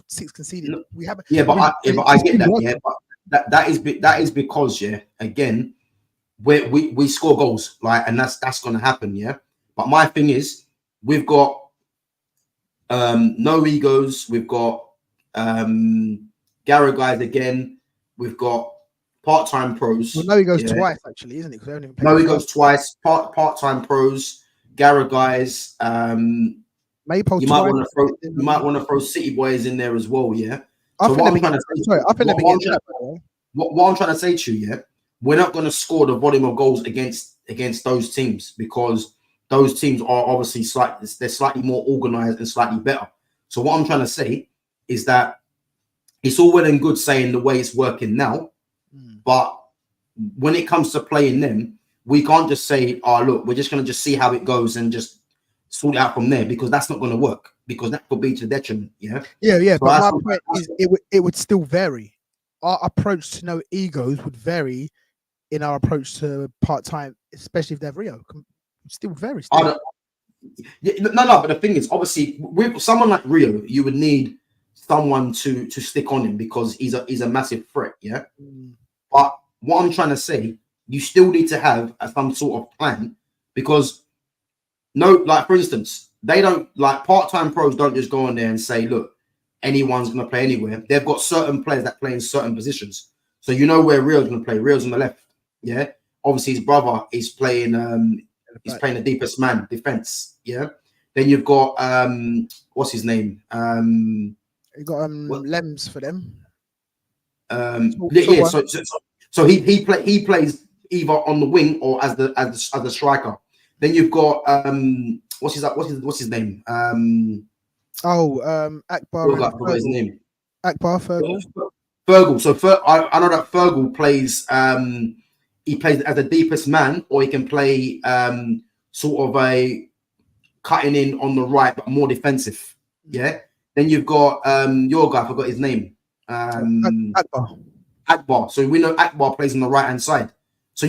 6 conceded. We haven't. Yeah, but I get that. Yeah, but that is because again, we score goals, like, and that's gonna happen. Yeah, but my thing is we've got no egos. We've got Garrow guys again. We've got part-time pros. Well, no, he goes twice actually, isn't it? No, he goes twice. Part-time pros, Garrow guys. Maypole. You might want to throw City Boys in there as well. Yeah. What I'm trying to say to you, we're not going to score the volume of goals against those teams, because those teams are obviously slightly more organized and slightly better. So what I'm trying to say is that it's all well and good saying the way it's working now. But when it comes to playing them, we can't just say, oh, look, we're just going to just see how it goes and just sort it out from there, because that's not going to work, because that could be to the detriment. Yeah. So but my point is it would still vary. Our approach to no egos would vary in our approach to part-time, especially if they're Rio. Still very no, but the thing is, obviously, with someone like Rio, you would need someone to stick on him, because he's a massive threat. Yeah. But what I'm trying to say, you still need to have some sort of plan, because like for instance, they don't, like, part-time pros don't just go on there and say, look, anyone's going to play anywhere. They've got certain players that play in certain positions. So you know where Rio's going to play. Rio's on the left. Yeah. Obviously, his brother is playing. He's playing the deepest man, defense. Yeah. Then you've got what's his name? You got Lems for them. So he plays either on the wing or as the striker. Then you've got what's his name? Akbar. I forgot his name. Akbar Fergal. Fergal. So I know that Fergal plays. He plays as the deepest man, or he can play sort of a cutting in on the right, but more defensive. Yeah. Then you've got your guy. I forgot his name. Akbar. So we know Akbar plays on the right hand side. So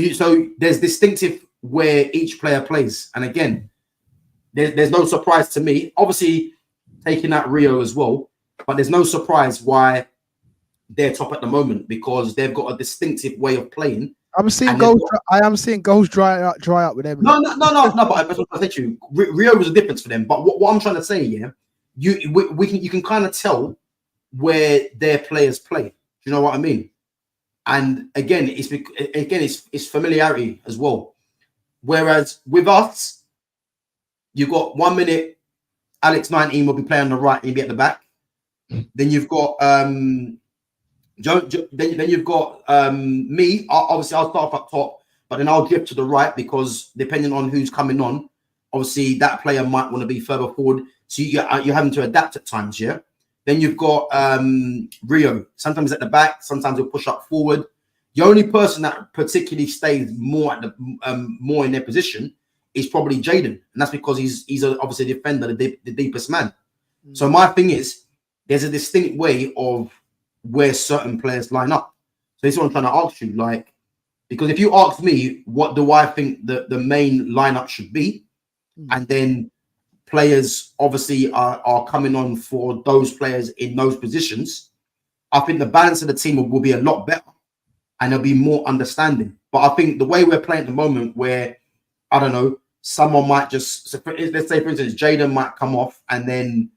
there's distinctive where each player plays, and again, there's no surprise to me. Obviously, taking out Rio as well, but there's no surprise why they're top at the moment, because they've got a distinctive way of playing. I am seeing goals dry up with them. No. But that's what I said to you. Rio was a difference for them. But what I'm trying to say, you can kind of tell where their players play. Do you know what I mean? And again, it's familiarity as well. Whereas with us, you've got 1 minute, Alex 19 will be playing on the right and he'll be at the back. Then you've got then you've got me. Obviously, I'll start up top, but then I'll drift to the right, because depending on who's coming on, obviously that player might want to be further forward. So you're having to adapt at times, yeah. Then you've got Rio. Sometimes at the back, sometimes he'll push up forward. The only person that particularly stays more at more in their position is probably Jaden, and that's because he's obviously a defender, the deepest man. So my thing is, there's a distinct way of where certain players line up. So this is what I'm trying to ask you, like, because if you ask me, what do I think the main lineup should be, and then players obviously are coming on for those players in those positions, I think the balance of the team will be a lot better and there'll be more understanding. But I think the way we're playing at the moment, where, I don't know, someone might just, let's say, for instance, Jaden might come off and then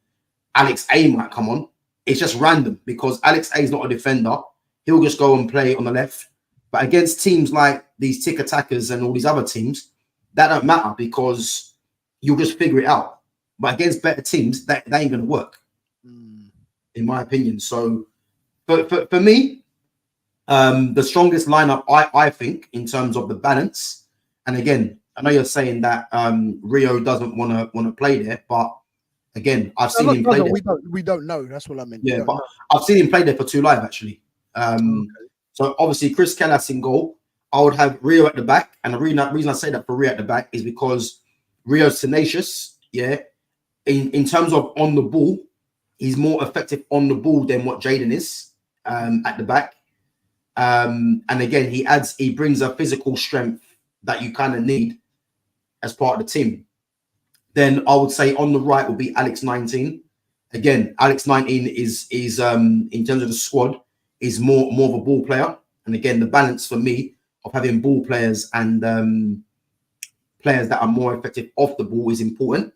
Alex A might come on. It's just random because Alex A is not a defender. He'll just go and play on the left. But against teams like these tick attackers and all these other teams, that don't matter because you'll just figure it out. But against better teams, that ain't going to work, in my opinion. So for me, the strongest lineup, I think, in terms of the balance, and again, I know you're saying that Rio doesn't want to play there, but again, I've seen him play there. We don't know. That's what I meant. Yeah, but I've seen him play there for 2 Live, actually. So obviously, Chris Kellas in goal. I would have Rio at the back. And the reason I say that for Rio at the back is because Rio's tenacious, yeah. In terms of on the ball, he's more effective on the ball than what Jaden is at the back. And again, he brings a physical strength that you kind of need as part of the team. Then I would say on the right will be Alex 19. Again, Alex 19 is in terms of the squad, is more of a ball player. And again, the balance for me of having ball players and players that are more effective off the ball is important.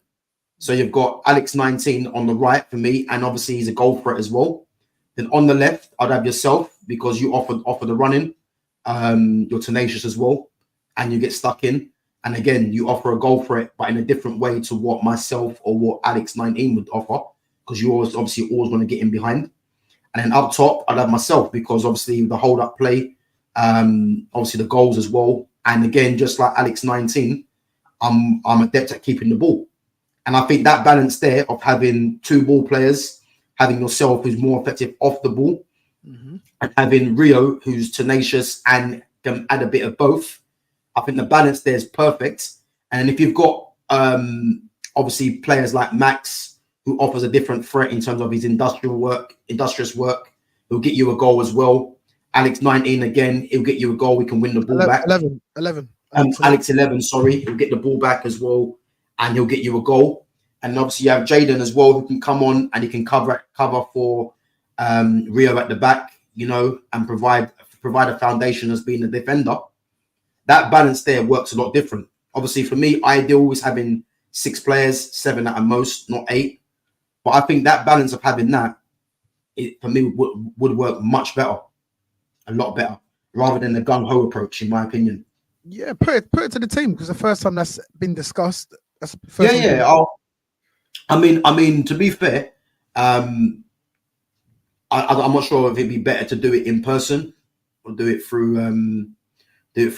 So you've got Alex 19 on the right for me, and obviously he's a goal threat as well. Then on the left, I'd have yourself because you offer the running. You're tenacious as well, and you get stuck in. And again, you offer a goal threat, but in a different way to what myself or what Alex 19 would offer, because you always want to get in behind. And then up top, I'd have myself because obviously the hold up play, obviously the goals as well. And again, just like Alex 19, I'm adept at keeping the ball. And I think that balance there of having 2 ball players, having yourself who's more effective off the ball, and having Rio who's tenacious and can add a bit of both, I think the balance there is perfect. And if you've got obviously players like Max, who offers a different threat in terms of his industrious work, he'll get you a goal as well. Alex 19 again, he'll get you a goal. We can win the ball back. 11. Alex 11, sorry, he'll get the ball back as well, and he'll get you a goal. And obviously you have Jaden as well, who can come on and he can cover for Rio at the back, you know, and provide a foundation as being a defender. That balance there works a lot different. Obviously, for me, ideal is having 6 players, 7 at a most, not 8. But I think that balance of having that, for me, would work much better, a lot better, rather than the gung-ho approach, in my opinion. Yeah, put it to the team because the first time that's been discussed. That's the first I mean, to be fair, I'm not sure if it'd be better to do it in person or do it through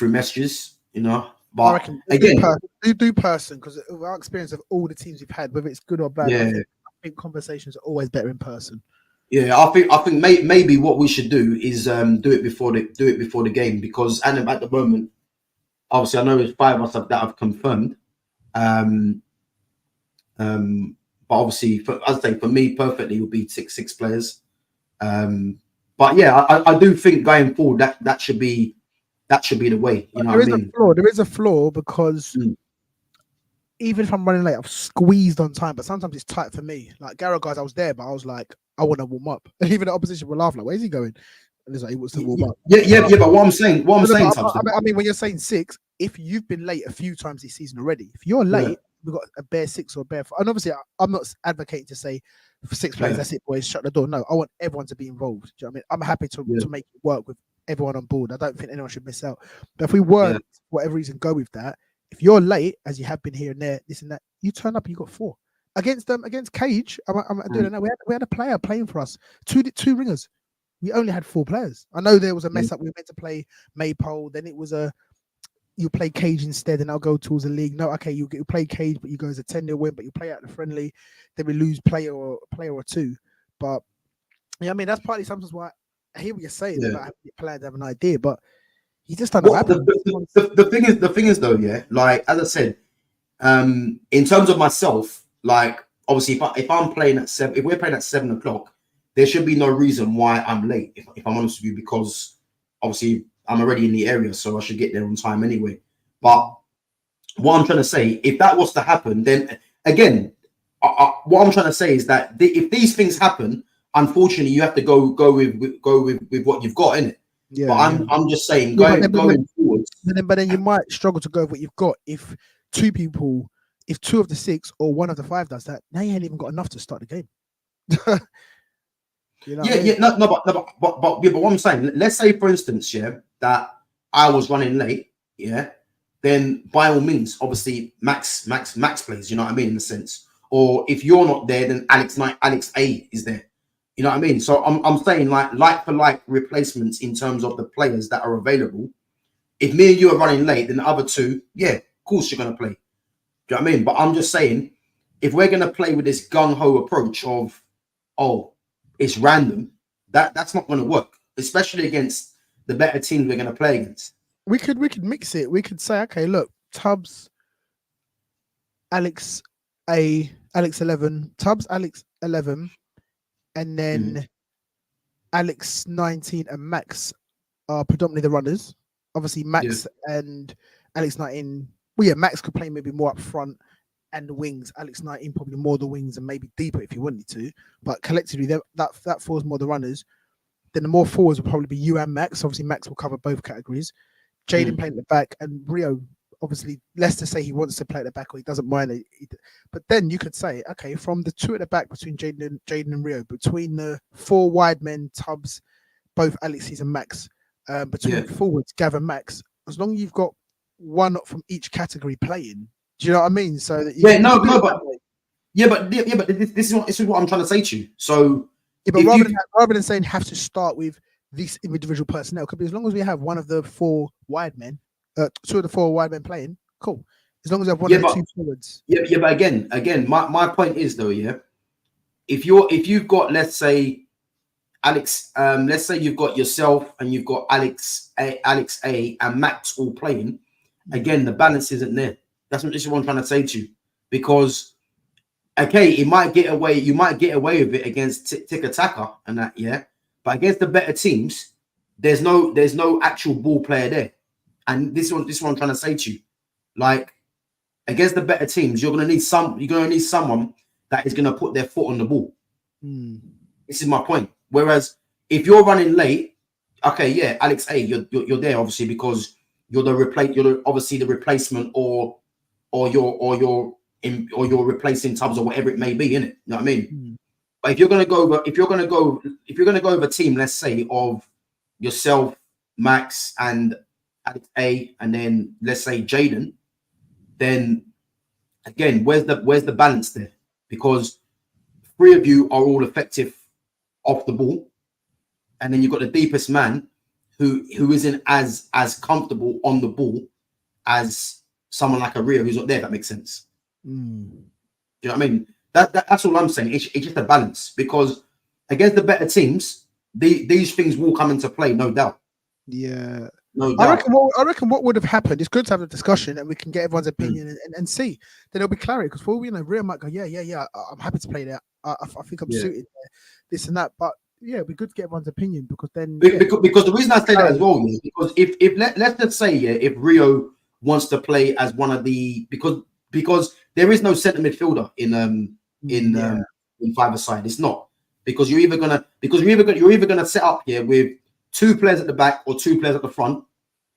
messages, you know. But I reckon again, do person because our experience of all the teams we've had, whether it's good or bad, I think conversations are always better in person. Yeah, I think maybe what we should do is do it before the game, because at the moment, obviously I know there's 5 of us that have confirmed. But obviously, I'd say for me, perfectly it would be six players. But yeah, I do think going forward that should be the way. You know, there is a flaw because even if I'm running late, I've squeezed on time. But sometimes it's tight for me. Like Garrow guys, I was there, but I was like, I want to warm up. And even the opposition will laugh like, "Where's he going?" And it's like he wants to warm up. Yeah. But what I'm saying, I mean, when you're saying 6, if you've been late a few times this season already, if you're late. We've got a bare 6 or a bare 4. And obviously, I'm not advocating to say for 6 players, that's it, boys, shut the door. No, I want everyone to be involved. Do you know what I mean? I'm happy to make it work with everyone on board. I don't think anyone should miss out. But if we were, for whatever reason, go with that, if you're late, as you have been here and there, this and that, you turn up and you got 4. Against Cage, I don't know, we had a player playing for us, two ringers. We only had 4 players. I know there was a mess up. We were meant to play Maypole, then it was you play Cage instead, and I'll go towards the league. No, okay, you play Cage, but you go as a 10-0 win, but you play out the friendly. Then we lose player or 2. But yeah, I mean that's partly sometimes why I hear what you're saying about having a plan to have an idea, but you just don't know. The thing is though, yeah, like as I said, in terms of myself, like obviously if I'm playing at 7, if we're playing at 7 o'clock, there should be no reason why I'm late, if I'm honest with you, because obviously I'm already in the area, so I should get there on time anyway. But what I'm trying to say, if that was to happen, then again, what I'm trying to say is that if these things happen, unfortunately, you have to go with what you've got in it. Yeah, but I'm just saying, Yeah, going forward. but then you might struggle to go with what you've got if two of the six or one of the five does that. Now you ain't even got enough to start the game. You know what I mean? Yeah, but what I'm saying, let's say for instance, that I was running late, then by all means, obviously Max plays, you know what I mean, in a sense. Or if you're not there, then Alex A is there. You know what I mean? So I'm saying like for like replacements in terms of the players that are available. If me and you are running late, then the other two, of course you're gonna play. Do you know what I mean? But I'm just saying, if we're gonna play with this gung-ho approach of, oh, it's random, that's not gonna work, especially against the better teams we're gonna play against. We could mix it. We could say, okay, look, Tubbs, Alex 11, Tubbs, Alex 11, and then Alex 19 and Max are predominantly the runners. Obviously, Max and Alex 19. Well, Max could play maybe more up front and the wings. Alex 19 probably more the wings and maybe deeper if you wanted to. But collectively, that falls more the runners. Then the more forwards will probably be you and Max. Obviously, Max will cover both categories. Jaden playing at the back, and Rio, obviously, Leicester say he wants to play at the back or he doesn't mind it. But then you could say, okay, from the two at the back between Jaden and Rio, between the four wide men, Tubbs, both Alexis and Max, between forwards, Gav and Max, as long as you've got one from each category playing, do you know what I mean? So that but this is what I'm trying to say to you. So but rather than saying have to start with these individual personnel, could be as long as we have one of the four wide men, two of the four wide men playing, cool. As long as we have one of the two forwards. But again, my point is though, if you've got, let's say, Alex, let's say you've got yourself and you've got Alex A and Max all playing, again, the balance isn't there. This is what I'm trying to say to you. Because okay, you might get away with it against Tiki Taka and that, but against the better teams, there's no actual ball player there. And this is what I'm trying to say to you. Like, against the better teams, you're gonna need someone that is gonna put their foot on the ball. This is my point. Whereas if you're running late, okay, Alex A, you're there obviously because you're obviously the replacement or you're replacing Tubbs or whatever it may be, innit? You know what I mean? But if you're gonna go over a team, let's say of yourself, Max, and Alex A, and then let's say Jaden, then again, where's the balance there? Because three of you are all effective off the ball, and then you've got the deepest man who isn't as comfortable on the ball as someone like a Rio who's not there. If that makes sense. Do you know what I mean? That's all I'm saying. It's just a balance, because against the better teams, these things will come into play, no doubt. Yeah. No doubt. I reckon what would have happened, it's good to have a discussion and we can get everyone's opinion and see. Then there'll be clarity, because for all we know, Rio might go, I'm happy to play there. I think I'm suited there, this and that. But it'd be good to get everyone's opinion, because then because the reason I say that as well is because if let's just say if Rio wants to play as one of the because there is no centre midfielder in five-a-side. It's not, because you're either gonna set up here with two players at the back or two players at the front,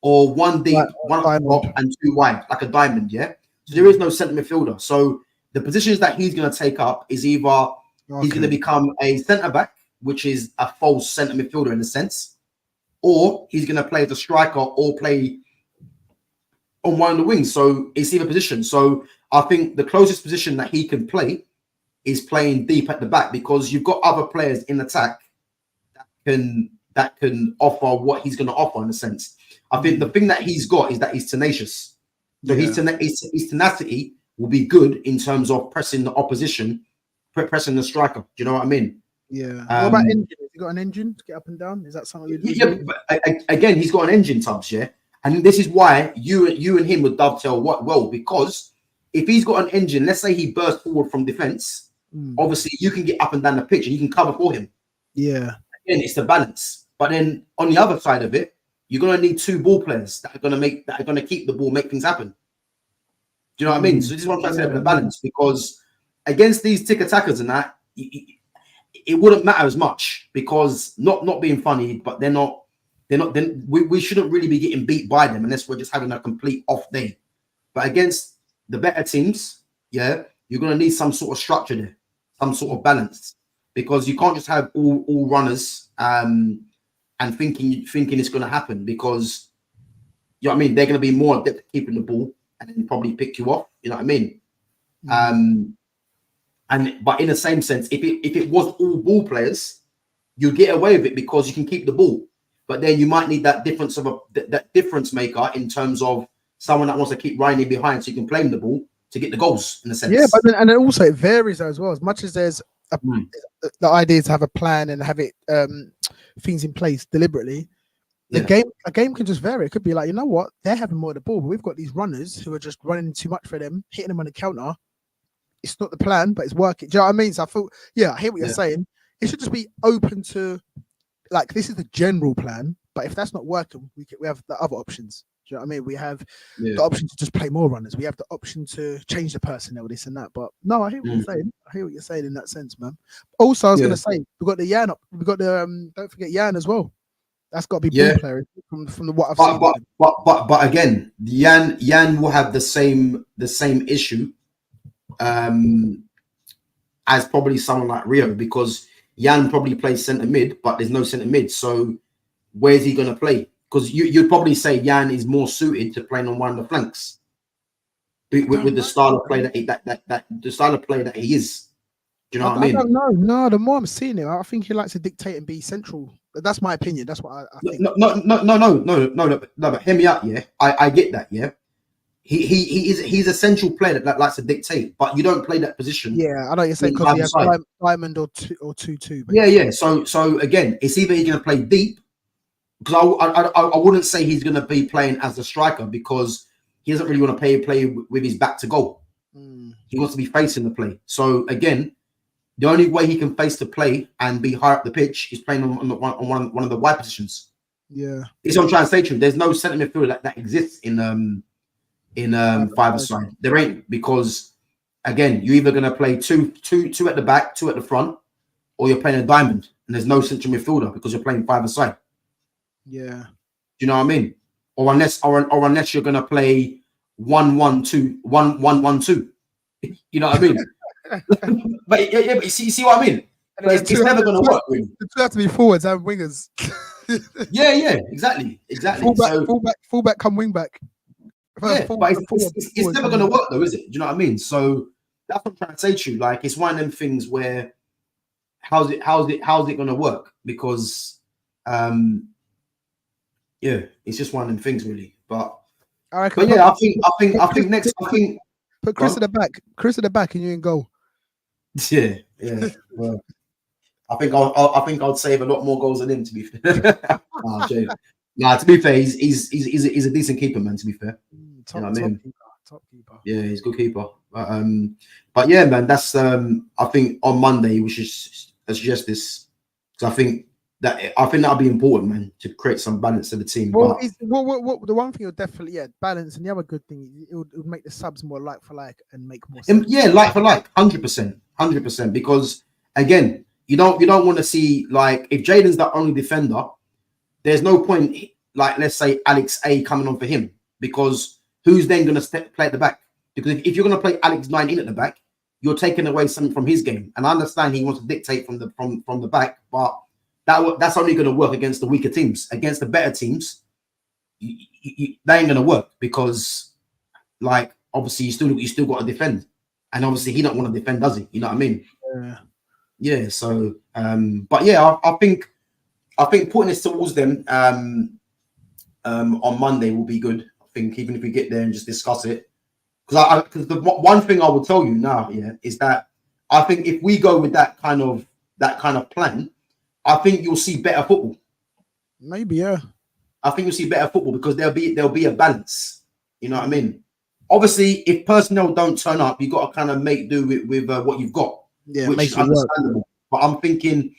or one deep, one up top, and two wide, like a diamond. So there is no centre midfielder. So the positions that he's gonna take up is either he's gonna become a centre back, which is a false centre midfielder in a sense, or he's gonna play as a striker or play on one of the wings. So it's either position. So I think the closest position that he can play is playing deep at the back, because you've got other players in attack that can offer what he's going to offer in a sense. I think the thing that he's got is that he's tenacious. So his tenacity will be good in terms of pressing the opposition, pressing the striker. Do you know what I mean? Yeah. What about engine? Has he got an engine to get up and down? Is that something? But again, he's got an engine, Tubbs. And this is why you and him would dovetail well, because if he's got an engine, let's say he bursts forward from defense, obviously you can get up and down the pitch and you can cover for him. Yeah. Again, it's the balance. But then on the other side of it, you're gonna need two ball players that are gonna keep the ball, make things happen. Do you know what I mean? So this is what I'm trying to say about the balance, because against these tick attackers and that, it wouldn't matter as much, because not being funny, but they're not. Then we shouldn't really be getting beat by them unless we're just having a complete off day. But against the better teams, yeah, you're gonna need some sort of structure there, some sort of balance, because you can't just have all runners and thinking it's gonna happen, because you know what I mean, they're gonna be more adept at keeping the ball and then probably pick you off. You know what I mean? But in the same sense, if it was all ball players, you get away with it because you can keep the ball. But then you might need that difference that difference maker in terms of someone that wants to keep Riley behind so you can play him the ball to get the goals, in a sense. Yeah, but then also it varies as well. As much as there's the idea to have a plan and have it things in place deliberately, a game can just vary. It could be like, you know what, they're having more of the ball, but we've got these runners who are just running too much for them, hitting them on the counter. It's not the plan, but it's working. Do you know what I mean? So I thought, I hear what you're saying. It should just be open to, like, this is the general plan, but if that's not working, we have the other options. Do you know what I mean? We have the option to just play more runners. We have the option to change the personnel, this and that. But no, I hear what you're saying. I hear what you're saying in that sense, man. Also, I was going to say, we've got the Yan up. We've got the, don't forget Yan as well. That's got to be ball player from what I've seen. But again, Yan will have the same issue as probably someone like Rio, because Yan probably plays centre mid, but there's no centre mid. So where's he going to play? Because you'd probably say Yan is more suited to playing on one of the flanks with the style of play the style of play that he is. Do you know what I mean? I don't know. No, the more I'm seeing him, I think he likes to dictate and be central. That's my opinion. That's what I think. No. But hear me out. Yeah, I get that. Yeah, he's a central player that likes to dictate, but you don't play that position. Yeah, I know you're saying because he has diamond or 2-2. Yeah. So again, it's either he's going to play deep, because I wouldn't say he's going to be playing as a striker, because he doesn't really want to play with his back to goal. He wants to be facing the play. So again, the only way he can face the play and be higher up the pitch is playing on one of the wide positions. Yeah, it's what I'm trying to say to you. There's no centre midfielder that exists in five-a-side. There ain't, because again, you're either going to play two at the back, two at the front, or you're playing a diamond, and there's no central midfielder because you're playing five-a-side. Yeah, do you know what I mean? Or unless you're going to play 1-1-2, 1-1-1-2. You know what I mean? but you see what I mean? It's never going to work. Really. The two have to be forwards and wingers. yeah, exactly. Fullback come wing back. Yeah, but it's never going to work though, is it? Do you know what I mean? So that's what I'm trying to say to you. Like, it's one of them things where how's it going to work? Because it's just one of them things, really. But I think next. Put Chris at the back, and you in goal. Yeah. Well, I think I'll save a lot more goals than him, to be fair. To be fair, he's a decent keeper, man. To be fair, top keeper. Yeah, he's a good keeper. But yeah, man, that's I think on Monday we should suggest this, because I think that'll be important, man, to create some balance to the team. Well, the one thing you'll definitely balance, and the other good thing, it would make the subs more like for like and make more sense. Yeah, like for like, 100%, because again, you don't want to see, like, if Jaden's the only defender, there's no point, like, let's say Alex A coming on for him, because who's then going to play at the back? Because if you're going to play Alex 19 at the back, you're taking away something from his game. And I understand he wants to dictate from the back, but that's only going to work against the weaker teams. Against the better teams, they ain't going to work, because, like, obviously you still got to defend, and obviously he don't want to defend, does he? You know what I mean? Yeah. So, but yeah, I think putting this towards them on Monday will be good. I think even if we get there and just discuss it, because the one thing I will tell you now, is that I think if we go with that kind of plan, I think you'll see better football. Maybe, yeah. I think you'll see better football, because there'll be a balance. You know what I mean? Obviously, if personnel don't turn up, you've got to kind of make do with what you've got, yeah, which is understandable. But I'm thinking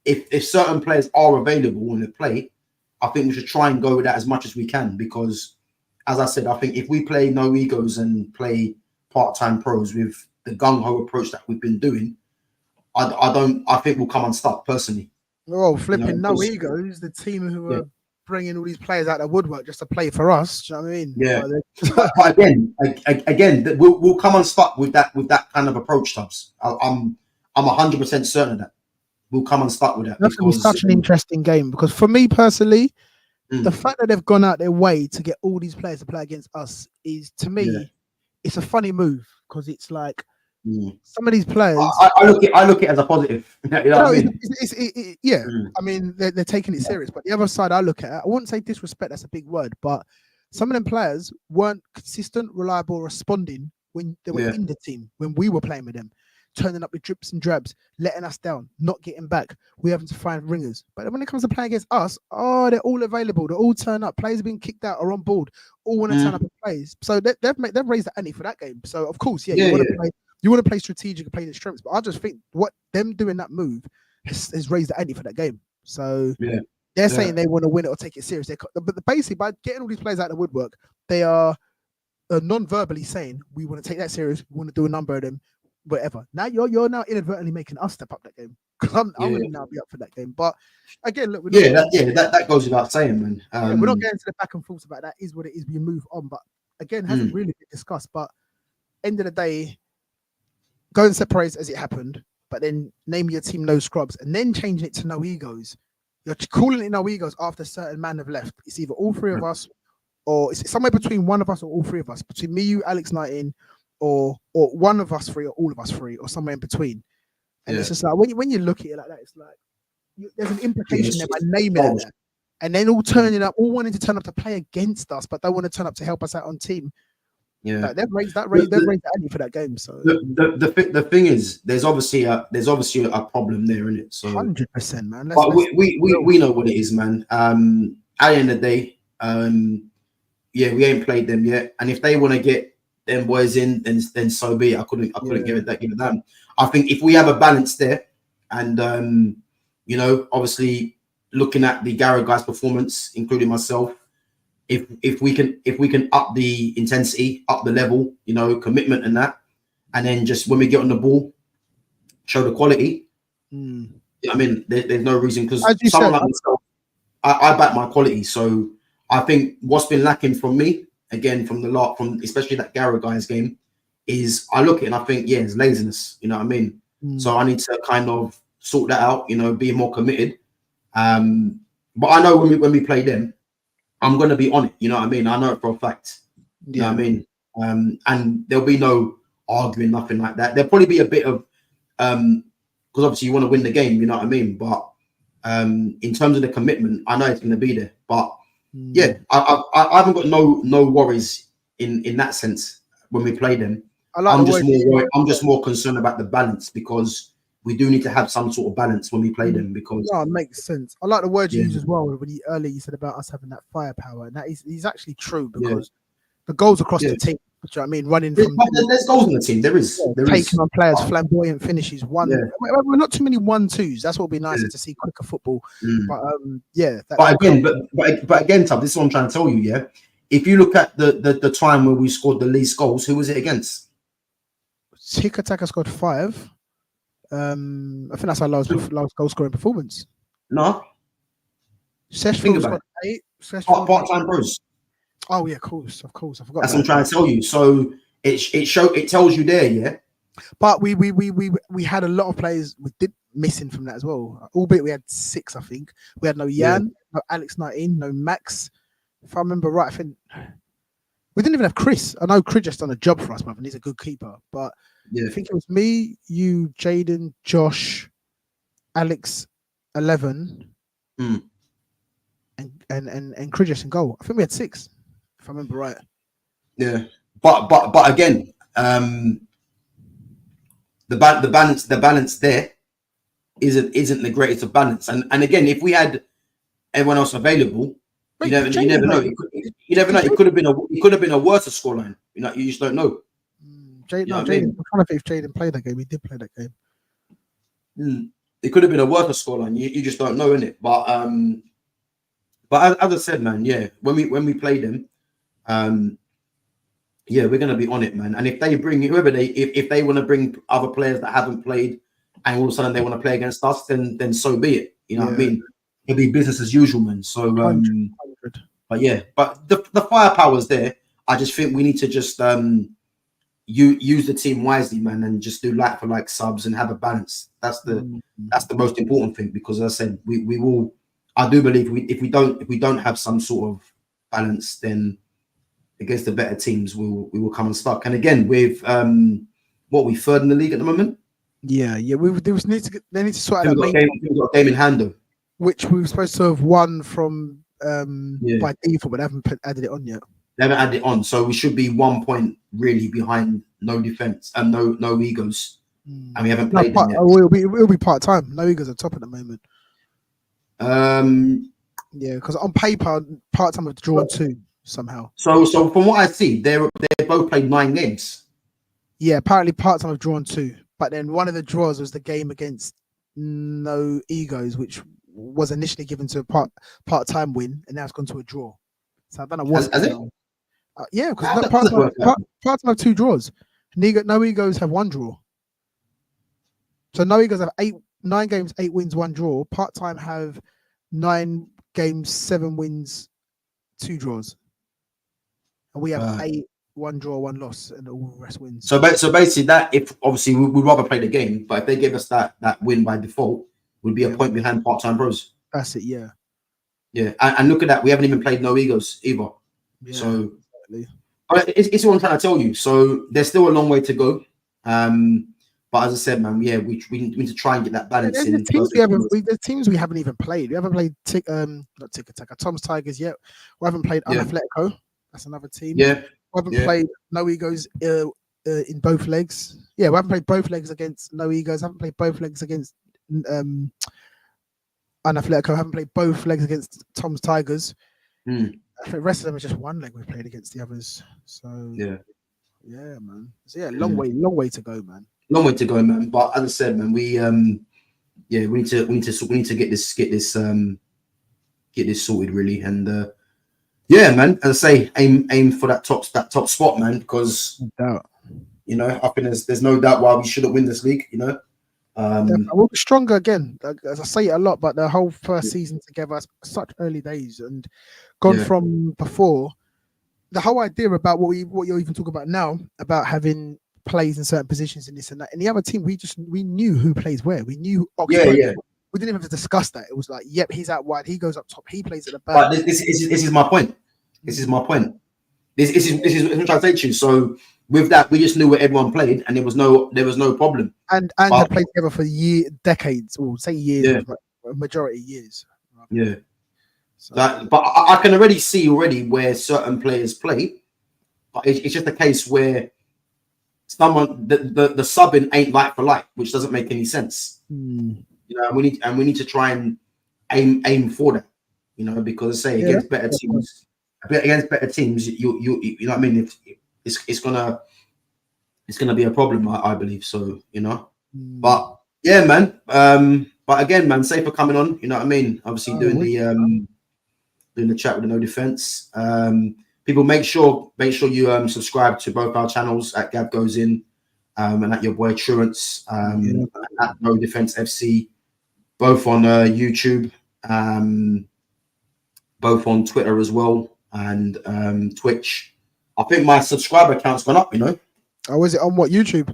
if certain players are available in the play, I think we should try and go with that as much as we can, because, as I said, I think if we play no egos and play part-time pros with the gung-ho approach that we've been doing, I think we'll come unstuck personally. Oh, flipping no egos. The team who are bringing all these players out of the woodwork just to play for us. Do you know what I mean? Yeah. but again, we'll come unstuck with that kind of approach, Tubbs. I'm 100% certain of that. We'll come unstuck with that. That's going to be such an interesting game, because for me personally, the fact that they've gone out their way to get all these players to play against us is, to me, it's a funny move, because it's like some of these players. I look at it as a positive. You know what I mean? I mean, they're taking it serious. But the other side I look at, I wouldn't say disrespect, that's a big word, but some of them players weren't consistent, reliable, responding when they were in the team, when we were playing with them, turning up with drips and drabs, letting us down, not getting back. We're having to find ringers. But when it comes to playing against us, they're all available. They all turn up. Players have been kicked out or on board. All want to turn up and play. So they've raised the ante for that game. So of course, you want to play strategic and play the strengths. But I just think what them doing that move has raised the ante for that game. So they're saying they want to win it or take it serious. But basically, by getting all these players out of the woodwork, they are non-verbally saying we want to take that serious. We want to do a number of them. Whatever. Now you're now inadvertently making us step up that game, because I'm going to now be up for that game. But again, look, that goes without saying, man. We're not getting to the back and forth about that. Is what it is. We move on, but again, hasn't really been discussed. But end of the day, go and separate as it happened, but then name your team no scrubs, and then changing it to no egos. You're calling it no egos after a certain man have left. It's either all three of us, or it's somewhere between one of us or all three of us. Between me, you, Alex 19. Or one of us three, or all of us three, or somewhere in between. And it's just like when you look at it like that, it's like there's an implication there by naming it like that. And then all wanting to turn up to play against us, but don't want to turn up to help us out on team. Yeah, like, they've raised the ante for that game. So the thing is, there's obviously a problem there, isn't it? So 100%, man. But we know what it is, man. At the end of the day, we ain't played them yet, and if they want to get them boys in, then so be it. I couldn't give it that. I think if we have a balance there, and obviously looking at the Garrett guys' performance, including myself, if we can up the intensity, up the level, commitment and that, and then just when we get on the ball, show the quality. I mean, there's no reason, because someone like myself, I back my quality. So I think what's been lacking from me, again, from especially that Garrett guys game, is I look at it and I think, it's laziness. You know what I mean? So I need to kind of sort that out, be more committed. But I know when we play them, I'm going to be on it. You know what I mean? I know it for a fact. You know what I mean? And there'll be no arguing, nothing like that. There'll probably be a bit of, because obviously you want to win the game, you know what I mean? But in terms of the commitment, I know it's going to be there. But I haven't got no worries in that sense when we play them. I'm just more concerned about the balance, because we do need to have some sort of balance when we play them. Because it makes sense. I like the word you use as well when earlier you said about us having that firepower, and that is actually true, because the goals across the team. Do you know what I mean? Running from there's goals in the team. There is. Taking on players, flamboyant finishes. We're not too many 1-2s. That's what would be nicer to see, quicker football. But again, Tab, this is what I'm trying to tell you. Yeah, if you look at the time where we scored the least goals, who was it against? Tiki Taka scored 5. I think that's our last goal scoring performance. No. Seshfield got 8. Part-time pros. Oh yeah, of course. I forgot. That's what I'm trying to tell you. So it tells you there, yeah. But we had a lot of players we did missing from that as well. Albeit we had 6, I think. We had no Jan, no Alex 19, no Max. If I remember right, I think we didn't even have Chris. I know Chris just done a job for us, brother, and he's a good keeper. But I think it was me, you, Jaden, Josh, Alex 11, and Chris in goal. I think we had 6. If I remember right. Yeah, but again, the balance there isn't the greatest of balance. And again, if we had everyone else available, you never know. You never know. It could have been a worse scoreline. You just don't know. Jaden. I'm trying to think if Jaden played that game. He did play that game. it could have been a worker scoreline. You just don't know, innit? But as I said, man, yeah, when we play them, yeah, we're gonna be on it, man. And if they bring whoever if they want to bring other players that haven't played, and all of a sudden they want to play against us, then so be it. You know what I mean? It'll be business as usual, man. So, 100. but yeah, but the firepower's there. I just think we need to just use the team wisely, man, and just do like for like subs and have a balance. That's the most important thing, because as I said, we will. I do believe if we don't have some sort of balance, then against the better teams, we will come unstuck. And again, with what we third in the league at the moment. Yeah. They need to sort out We've got a game in hand though, which we were supposed to have won from by default, but they haven't added it on yet. They haven't added it on, so we should be 1 point really behind. No defense and no egos, and we haven't played them yet. It'll be part time. No egos are top at the moment. Yeah, because on paper, part time have drawn 2 somehow. So from what I see, they both played 9 games. Yeah, apparently part time have drawn 2, but then one of the draws was the game against No Egos, which was initially given to a part time win, and now it's gone to a draw. So I don't know what's going on. Yeah, because part time have 2 draws. No Egos have 1 draw. So No Egos have 9 games, 8 wins, 1 draw. Part time have 9 games, 7 wins, 2 draws. And we have 8, 1 draw, 1 loss, and all the rest wins. So basically, that if obviously we'd rather play the game, but if they give us that win by default, would be a point behind part time pros. That's it, yeah. Yeah, and look at that, we haven't even played No Egos either. Yeah, so it's what I'm trying to tell you. So there's still a long way to go. But as I said, man, yeah, we need to try and get that balance in. The teams we haven't even played. We haven't played not Tic-a-Taca, Tom's Tigers yet. We haven't played Atletico. That's another team. Yeah. We haven't played No Egos in both legs. Yeah, we haven't played both legs against No Egos. Haven't played both legs against Atletico. Haven't played both legs against Tom's Tigers. I think the rest of them are just 1 leg we've played against the others. So yeah, man. So yeah, long way to go, man. Long way to go, man. But as I said, man, we need to get this sorted really, and yeah, man. As I say, aim for that top spot, man, because you know, I think there's no doubt why we shouldn't win this league. You know, we'll be stronger again. As I say it a lot, but the whole first season together, such early days, and gone from before. The whole idea about what you're even talking about now, about having plays in certain positions and this and that. In the other team, we knew who plays where. We knew Oxford. Yeah. We didn't even have to discuss that. It was like, yep, he's out wide. He goes up top. He plays at the back. But this is my point. This is my point. This is what I'm trying to say to you. So with that, we just knew where everyone played, and there was no problem. And had played together for decades, or say years, a majority of years. Yeah. So, but I can already see where certain players play. But it's just a case where someone the subbing ain't like for like, which doesn't make any sense. You know, we need to try and aim for that. You know, because I say against better teams, you know what I mean. It's gonna be a problem, I believe. So you know, but yeah, man. But again, man, safe for coming on. You know what I mean. Obviously, doing the chat with the No Defense. People, make sure you subscribe to both our channels at Gab Goes In and at your boy Truance at No Defense FC, both on YouTube, both on Twitter as well, and Twitch. I think my subscriber count's gone up. You know. Oh, is it on what, YouTube?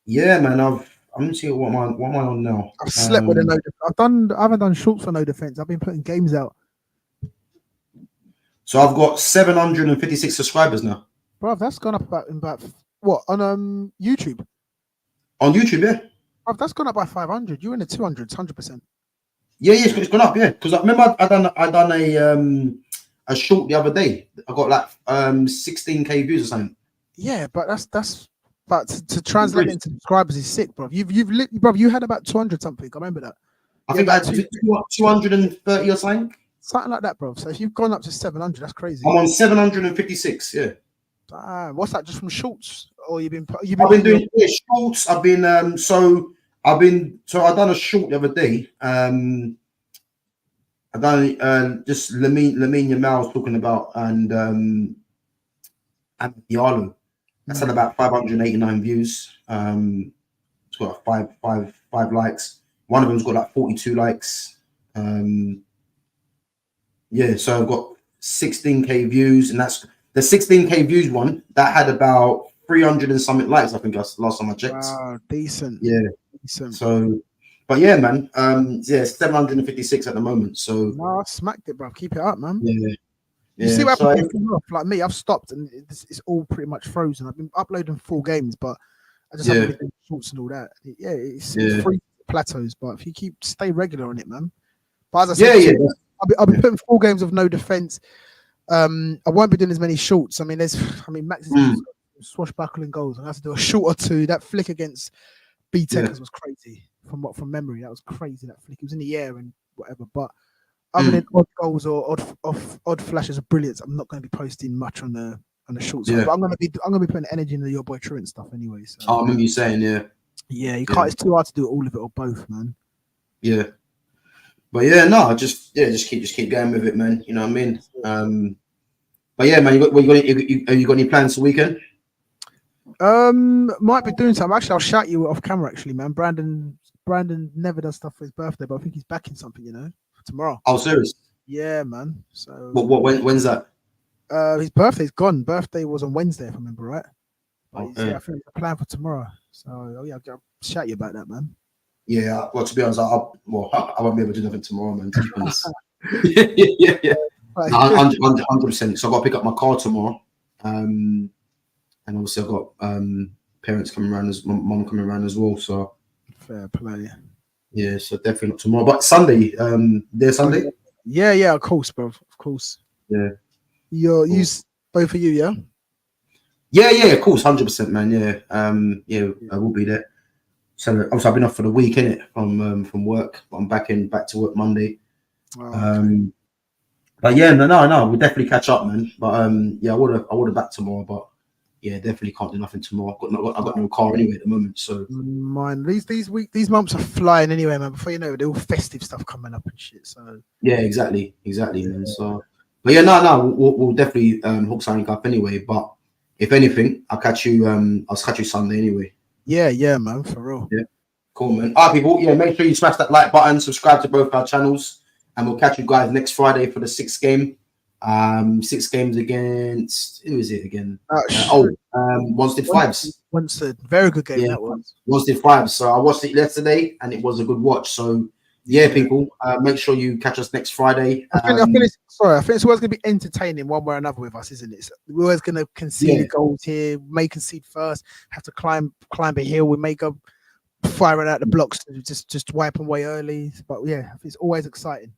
Yeah, man. I'm gonna see what am I on now. I've slept with a No Defense. I haven't done shorts for No Defense. I've been putting games out. So I've got 756 subscribers now. Bro, that's gone up about what on YouTube? On YouTube, yeah. Bro, that's gone up by 500. You're in the 200s, 100%. Yeah, it's gone up, yeah. Because I remember I done a short the other day. I got like 16k views or something. Yeah, but that's but to translate into subscribers is sick, bro. You had about 200 something. I remember that. I think I had 230 or something. Something like that, bro. So if you've gone up to 700, that's crazy. I'm on 756. Yeah. What's that? Just from shorts, or I've been doing shorts. I've been I've done a short the other day. I done just Lamine Yamal was talking about and Diallo. That's had about 589 views. It's got five likes. One of them's got like 42 likes. Yeah, so I've got 16k views, and that's the 16k views one that had about 300 and something likes. I think that's the last time I checked. Wow, decent. Yeah. Decent. So, but yeah, man. Yeah, 756 at the moment. So no, I smacked it, bro. Keep it up, man. yeah. You see what So happens off? Like me, I've stopped and it's all pretty much frozen. I've been uploading full games, but I just haven't been doing shorts and all that. It's free plateaus, but if you stay regular on it, man. But as I said, I'll be putting full games of no defense. I won't be doing as many shorts. Max is swashbuckling goals. I have to do a short or two. That flick against B-Techers was crazy. From memory, that was crazy. That flick, it was in the air and whatever. But other than odd goals or odd flashes of brilliance, I'm not going to be posting much on the short side. But I'm going to be putting energy into your boy Trent stuff anyway. So I remember you saying, yeah, you can't. It's too hard to do all of it or both, man. Yeah, but yeah, no, just keep going with it, man. You know what I mean? But yeah, man, you got any plans for the weekend? Might be doing something. Actually, I'll shout you off camera. Actually, man, Brandon never does stuff for his birthday, but I think he's back in something, for tomorrow. Oh, serious? Yeah, man. So when's that? His birthday's gone. Birthday was on Wednesday, if I remember right. But Okay. I think it's a plan for tomorrow. So I'll shout you about that, man. Yeah, well, to be honest, I won't be able to do nothing tomorrow, man. To be honest. yeah. 100%. So I got to pick up my car tomorrow, and obviously I've got parents coming around, mum coming around as well. So fair play. Yeah, so definitely not tomorrow, but Sunday. There's Sunday. Yeah, of course, bro. Of course. Yeah. You both of you, yeah. Yeah, of course, 100%, man. Yeah, I will be there. So obviously I've been off for the week, innit, from work, but I'm back to work Monday. Okay. But yeah, no, we'll definitely catch up, man. But yeah, I would have back tomorrow, but yeah, definitely can't do nothing tomorrow. I've got no car anyway at the moment, so mine these months are flying anyway, man. Before you know it, they're all festive stuff coming up and shit. So yeah, exactly, man. So, but yeah, no, we'll definitely hook something up anyway. But if anything, I'll catch you Sunday anyway. Yeah, man, for real. Yeah, cool, man. All right, people. Yeah, make sure you smash that like button, subscribe to both our channels, and we'll catch you guys next Friday for the 6th game. 6 games against who is it again? Wanstead Fives. Wanstead, very good game that was. Wanstead Fives. So I watched it yesterday, and it was a good watch. So yeah, people, make sure you catch us next Friday. I think it's always going to be entertaining one way or another with us, isn't it? So we're always going to concede goals here. We may concede first, have to climb a hill. We may go firing out the blocks to just wipe away early. But yeah, it's always exciting.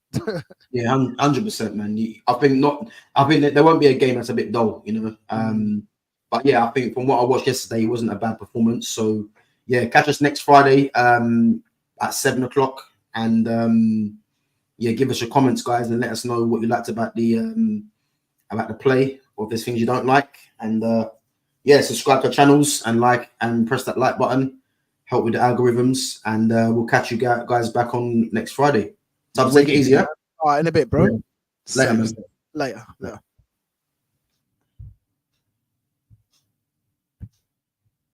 Yeah, 100%, man. I think there won't be a game that's a bit dull, But yeah, I think from what I watched yesterday, it wasn't a bad performance. So yeah, catch us next Friday at 7:00. And yeah, give us your comments, guys, and let us know what you liked about the play, or if there's things you don't like. And yeah, subscribe to our channels and like and press that like button. Help with the algorithms, and we'll catch you guys back on next Friday. So take it easy, yeah? All right, in a bit, bro. Yeah. Later, man. Later.